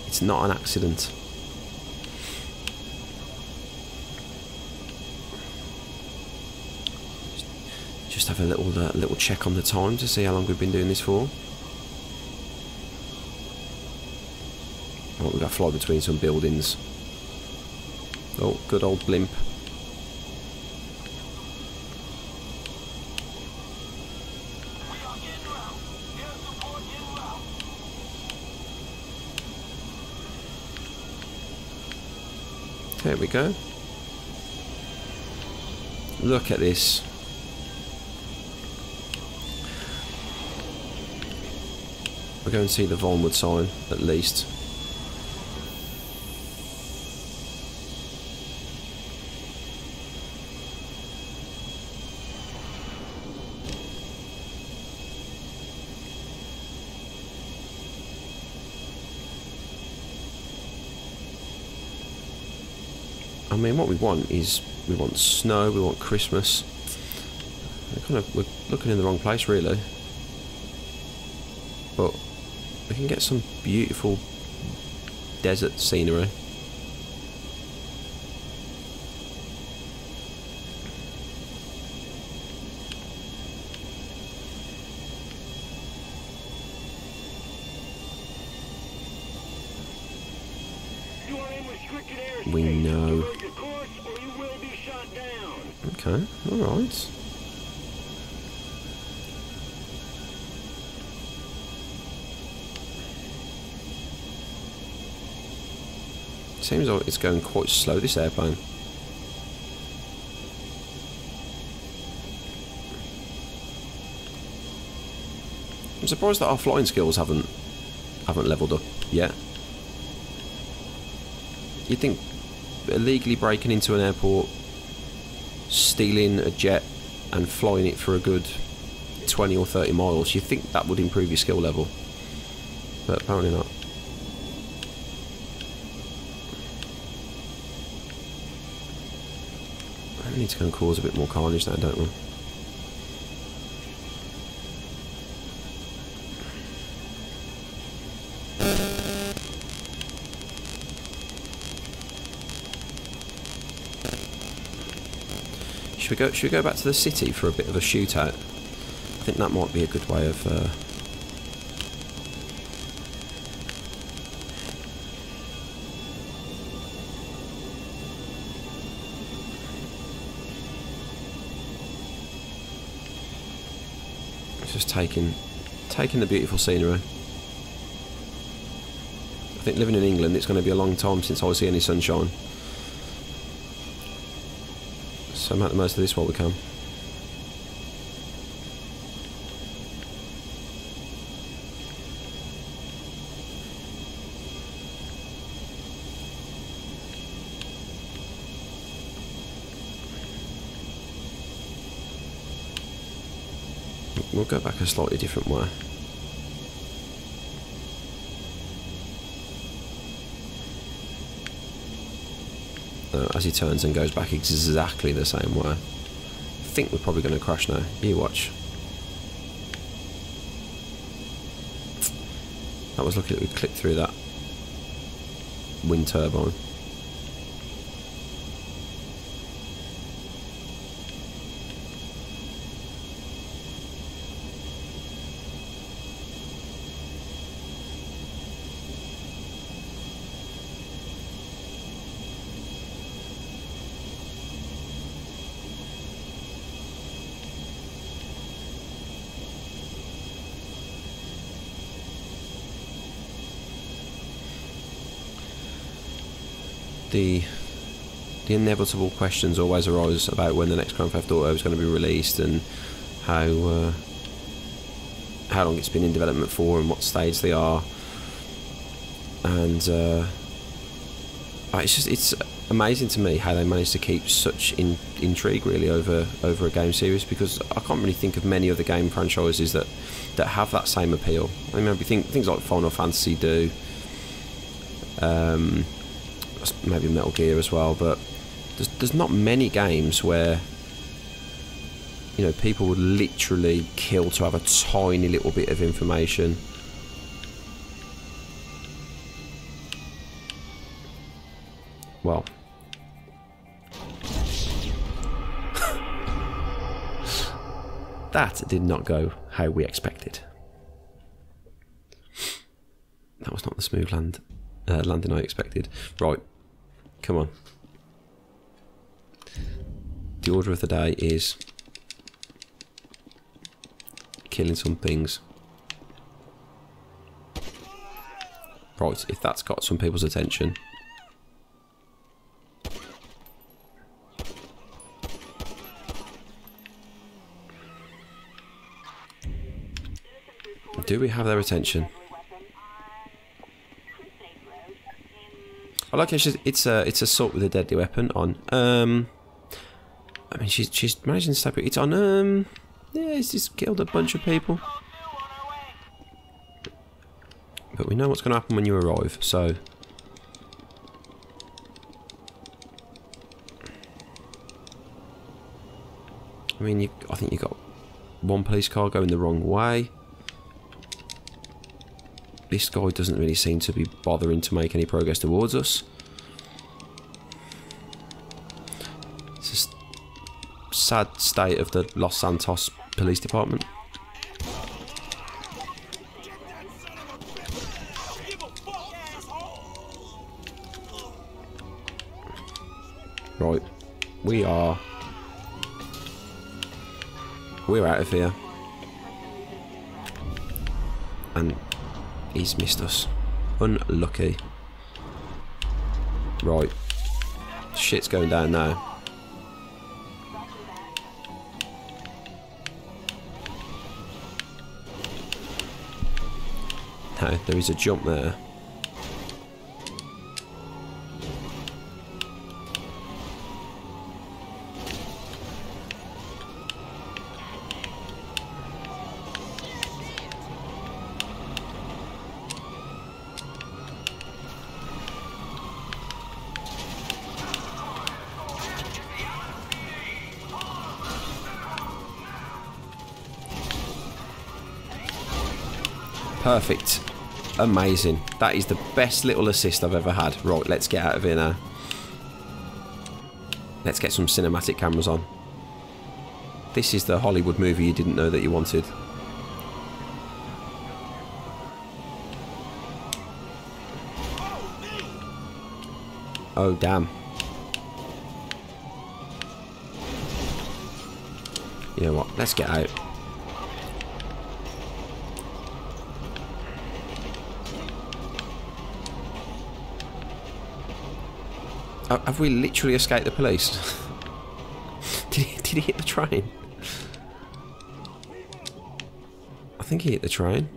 It's not an accident. Just have a little check on the time to see how long we've been doing this for. Oh, we've got to fly between some buildings. Oh, good old blimp. There we go. Look at this. We'll go and see the Volnwood sign, at least. I mean, what we want is, we want snow, we want Christmas. We're looking in the wrong place, really. But we can get some beautiful desert scenery. We know. Okay, alright. Seems like it's going quite slow, this airplane. I'm surprised that our flying skills haven't leveled up yet. You'd think illegally breaking into an airport, stealing a jet and flying it for a good 20 or 30 miles, you'd think that would improve your skill level. But apparently not. We need to go and cause a bit more carnage now, don't we? Should we go back to the city for a bit of a shootout? I think that might be a good way of just taking the beautiful scenery. I think living in England, it's going to be a long time since I see any sunshine. So make the most of this while we can. We'll go back a slightly different way. As he turns and goes back exactly the same way. I think we're probably going to crash now. You watch. That was lucky that we clipped through that wind turbine. The inevitable questions always arise about when the next Grand Theft Auto is going to be released and how long it's been in development for and what stage they are, and it's amazing to me how they managed to keep such intrigue really over a game series, because I can't really think of many other game franchises that have that same appeal. I mean, maybe things like Final Fantasy do. Maybe Metal Gear as well, but there's not many games where, you know, people would literally kill to have a tiny little bit of information. Well, that did not go how we expected. That was not the smooth landing I expected. Right, come on. The order of the day is killing some things. Right, if that's got some people's attention. Do we have their attention? I like how it's assault with a deadly weapon on. I mean, she's managing to stop it. It's on. Yeah, it's just killed a bunch of people. But we know what's going to happen when you arrive. So, I mean, I think you got one police car going the wrong way. This guy doesn't really seem to be bothering to make any progress towards us. It's just a sad state of the Los Santos Police Department. Right, we're out of here. And he's missed us. Unlucky. Right. Shit's going down now. No, there is a jump there. Perfect. Amazing. That is the best little assist I've ever had. Right, let's get out of here now. Let's get some cinematic cameras on. This is the Hollywood movie you didn't know that you wanted. Oh, damn. You know what? Let's get out. Have we literally escaped the police? Did he hit the train? I think he hit the train.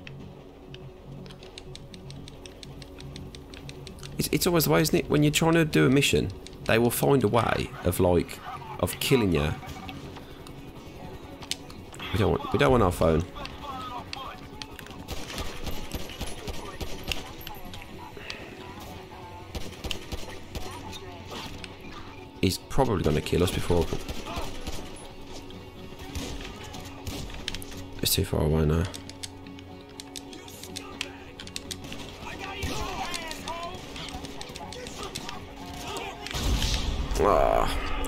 It's always the way, isn't it? When you're trying to do a mission, they will find a way of killing you. We don't want our phone. He's probably going to kill us before. It's too far away now.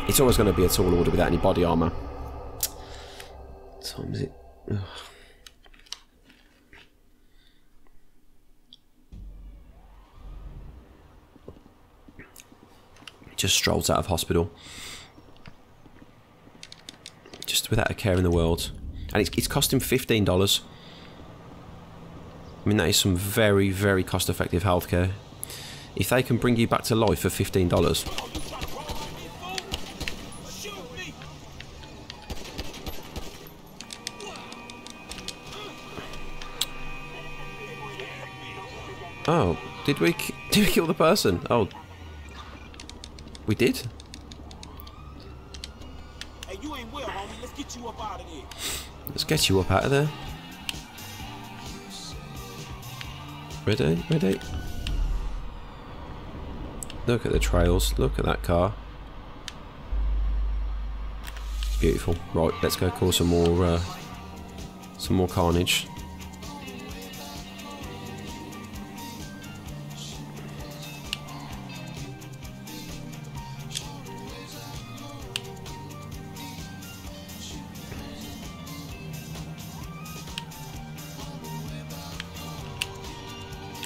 It's always going to be a tall order without any body armour. What time is it? Ugh. Just strolls out of hospital. Just without a care in the world. And it's cost him $15. I mean, that is some very, very cost-effective healthcare. If they can bring you back to life for $15... Oh, did we kill the person? Oh, we did. Hey, you ain't well, homie. Let's get you up out of there. Let's get you up out of there. Ready? Ready? Look at the trails. Look at that car. Beautiful. Right, let's go cause some more carnage.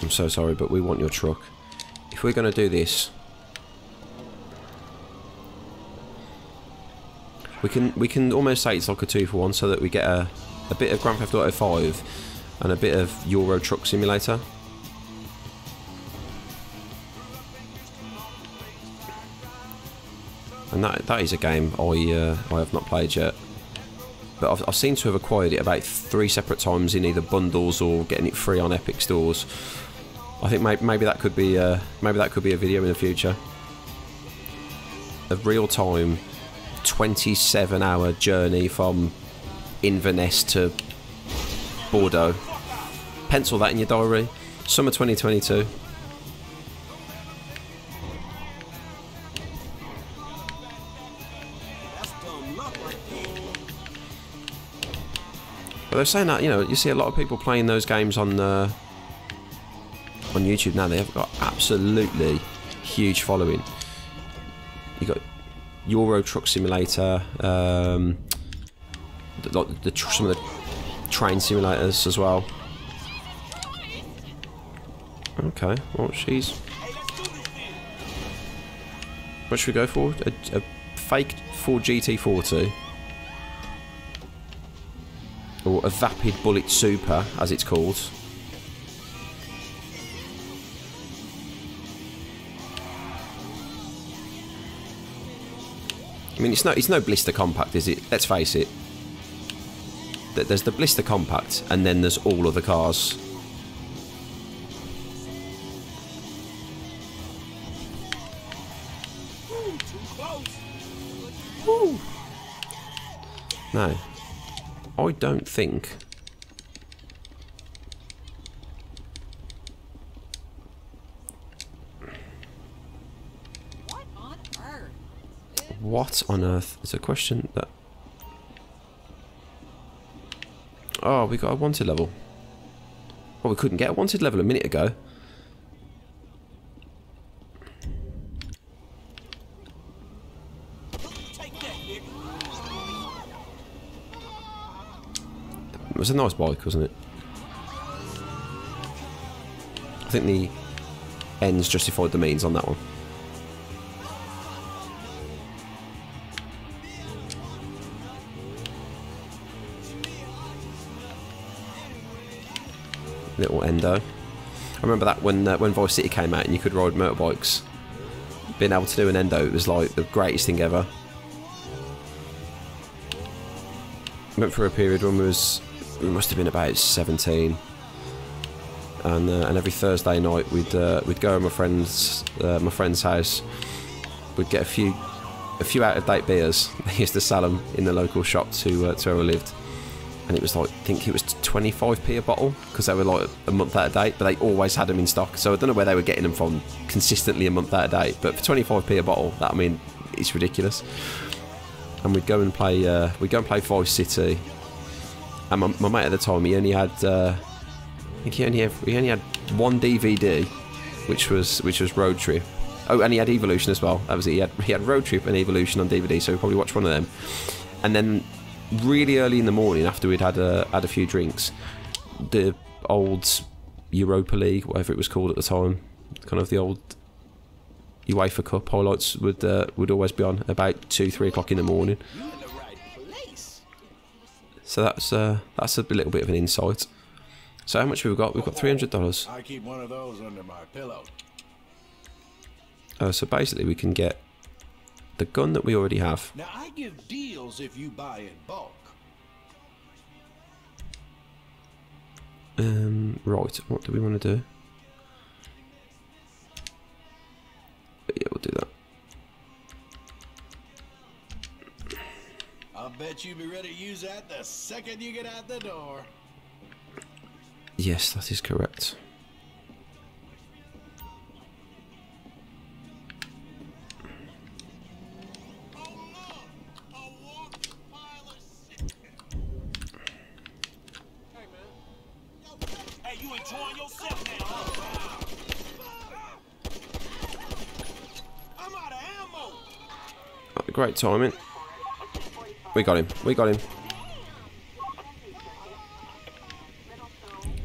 I'm so sorry, but we want your truck. If we're going to do this, we can almost say it's like a 2-for-1, so that we get a bit of Grand Theft Auto 5 and a bit of Euro Truck Simulator. And that is a game I have not played yet. But I've seemed to have acquired it about 3 separate times in either bundles or getting it free on Epic stores. I think maybe that could be a video in the future. A real-time 27-hour journey from Inverness to Bordeaux. Pencil that in your diary. Summer 2022. But they're saying that, you know, you see a lot of people playing those games on YouTube now. They have got absolutely huge following. You got Euro Truck Simulator, some of the train simulators as well. Okay, well, what should we go for? A fake Ford GT40, or a Vapid Bullet Super, as it's called. I mean, it's no Blister Compact, is it? Let's face it. There's the Blister Compact, and then there's all of the cars. Woo. No, I don't think. What on earth is a question that... Oh, we got a wanted level. Oh, we couldn't get a wanted level a minute ago. It was a nice bike, wasn't it? I think the ends justified the means on that one. Little endo. I remember that when Vice City came out and you could ride motorbikes. Being able to do an endo, it was like the greatest thing ever. Went through a period when we must have been about 17, and every Thursday night we'd go to my friend's house. We'd get a few out of date beers. They used to sell them in the local shop to where we lived, and it was like, I think it was 25p a bottle because they were like a month out of date, but they always had them in stock. So I don't know where they were getting them from consistently a month out of date, but for 25p a bottle, that, I mean, it's ridiculous. And we'd go and play Vice City. And my mate at the time, he only had I think he only had one DVD, which was Road Trip. Oh, and he had Evolution as well. That was it. He had Road Trip and Evolution on DVD, so we probably watched one of them. And then really early in the morning, after we'd had a few drinks, the old Europa League, whatever it was called at the time, kind of the old UEFA Cup highlights would always be on about 2-3 o'clock in the morning. So that's a little bit of an insight. So how much have we got? We've got $300. I keep one of those under my pillow. So basically we can get the gun that we already have. Now I give deals if you buy in bulk. Right, what do we want to do? Yeah, we'll do that. I'll bet you'll be ready to use that the second you get out the door. Yes, that is correct. Hey, you enjoying yourself now, huh? I'm out of ammo. Great timing. We got him. We got him.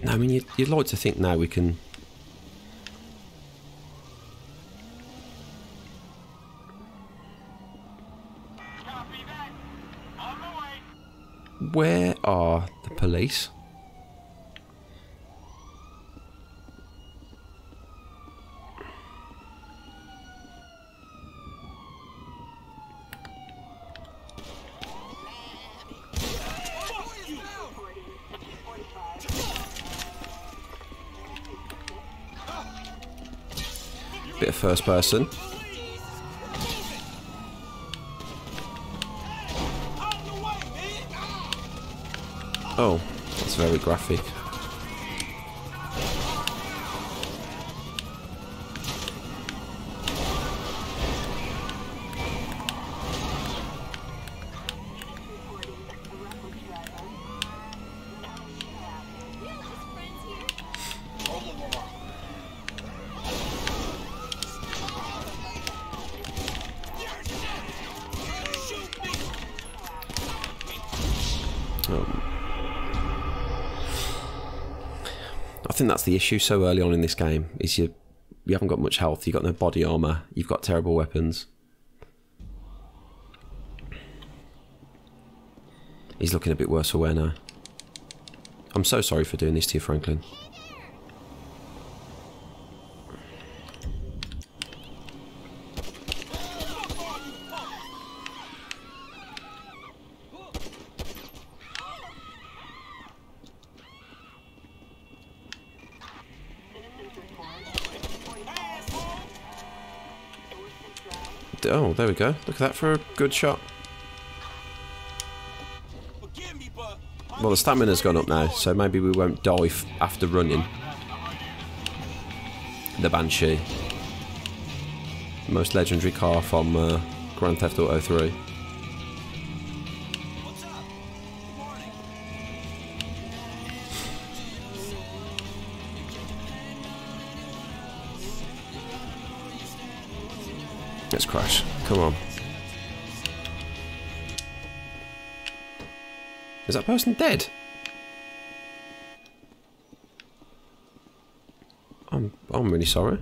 No, I mean, you'd like to think now we can... Where are the police? Bit of first person. Oh, that's very graphic. I think that's the issue so early on in this game, is you haven't got much health, you've got no body armour, you've got terrible weapons. He's looking a bit worse for wear now. I'm so sorry for doing this to you, Franklin. Oh, there we go. Look at that for a good shot. Well, the stamina's gone up now, so maybe we won't die after running. The Banshee. Most legendary car from Grand Theft Auto 3. crash. Come on. Is that person dead? I'm really sorry.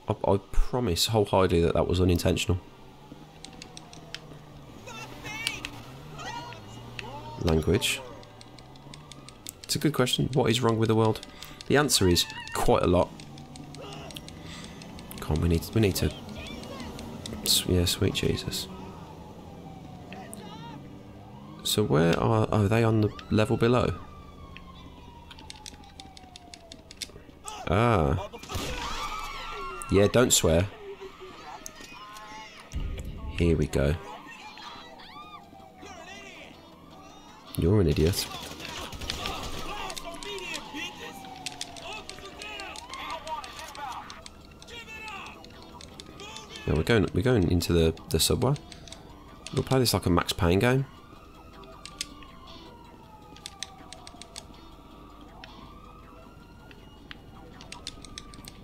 I promise wholeheartedly that that was unintentional. Language. It's a good question. What is wrong with the world? The answer is quite a lot. Come on, we need to. Yeah, sweet Jesus. So where are they on the level below? Ah. Yeah, don't swear. Here we go. You're an idiot. Yeah, we're going into the subway. We'll play this like a Max Payne game.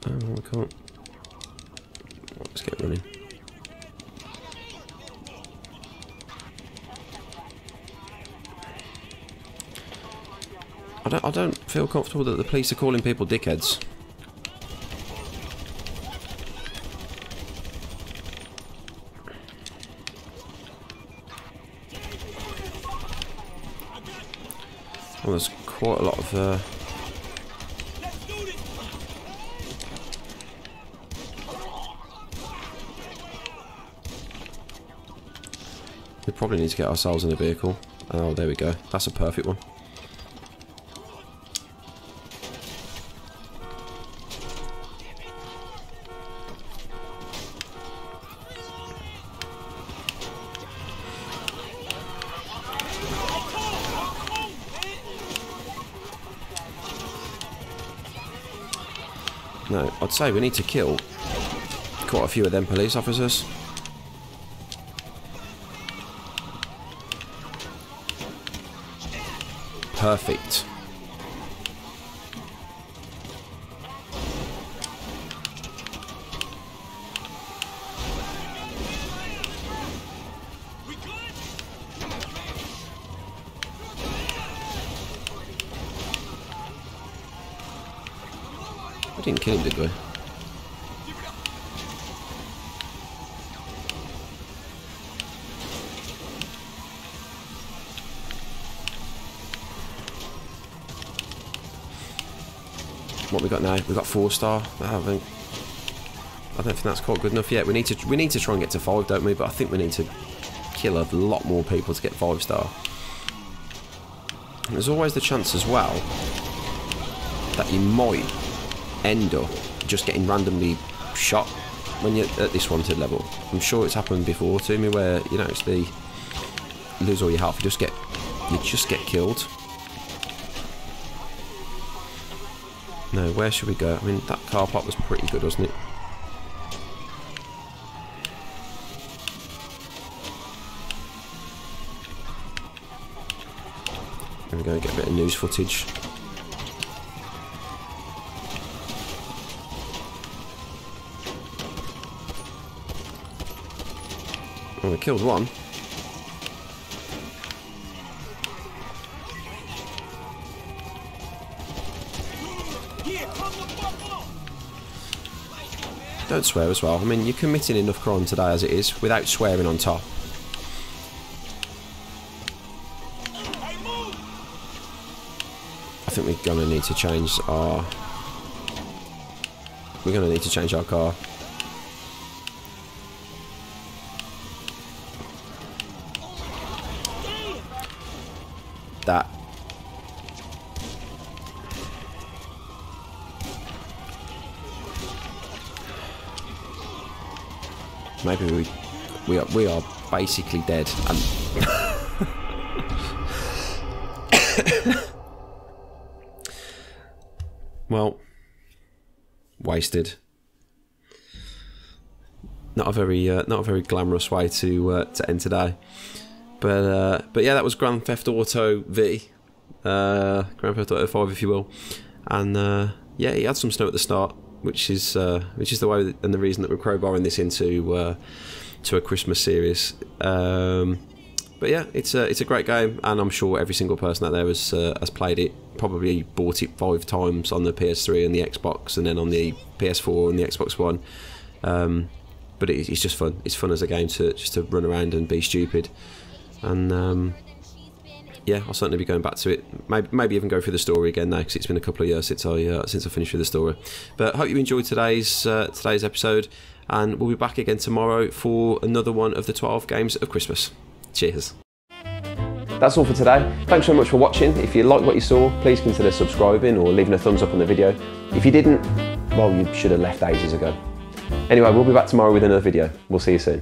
Oh, we can't. Let's get running. I don't feel comfortable that the police are calling people dickheads. Well, there's quite a lot of we probably need to get ourselves in a vehicle. Oh, there we go. That's a perfect one. No, I'd say we need to kill quite a few of them police officers. Perfect. We didn't kill him, did we? What we got now? We got 4-star. I don't think that's quite good enough yet. We need to try and get to 5, don't we? But I think we need to kill a lot more people to get 5-star. There's always the chance as well that you might end up just getting randomly shot when you're at this wanted level. I'm sure it's happened before to me where, you know, it's the lose all your health, you just get killed. No, where should we go? I mean, that car park was pretty good, wasn't it? There we go, get a bit of news footage. Oh, we killed one. Don't swear as well. I mean, you're committing enough crime today as it is without swearing on top. I think we're gonna need to change our. We're gonna need to change our car. That. Maybe we are basically dead. And well, wasted. Not a very glamorous way to end today. But yeah, that was Grand Theft Auto V, Grand Theft Auto 5, if you will. And yeah, he had some snow at the start. which is the way and the reason that we're crowbarring this into to a Christmas series. But yeah, it's a great game, and I'm sure every single person out there has played it, probably bought it 5 times on the PS3 and the Xbox, and then on the PS4 and the Xbox One. But it's just fun. It's fun as a game to run around and be stupid, and yeah, I'll certainly be going back to it. Maybe even go through the story again now, because it's been a couple of years since I finished with the story. But I hope you enjoyed today's episode, and we'll be back again tomorrow for another one of the 12 games of Christmas. Cheers. That's all for today. Thanks so much for watching. If you liked what you saw, please consider subscribing or leaving a thumbs up on the video. If you didn't, well, you should have left ages ago. Anyway, we'll be back tomorrow with another video. We'll see you soon.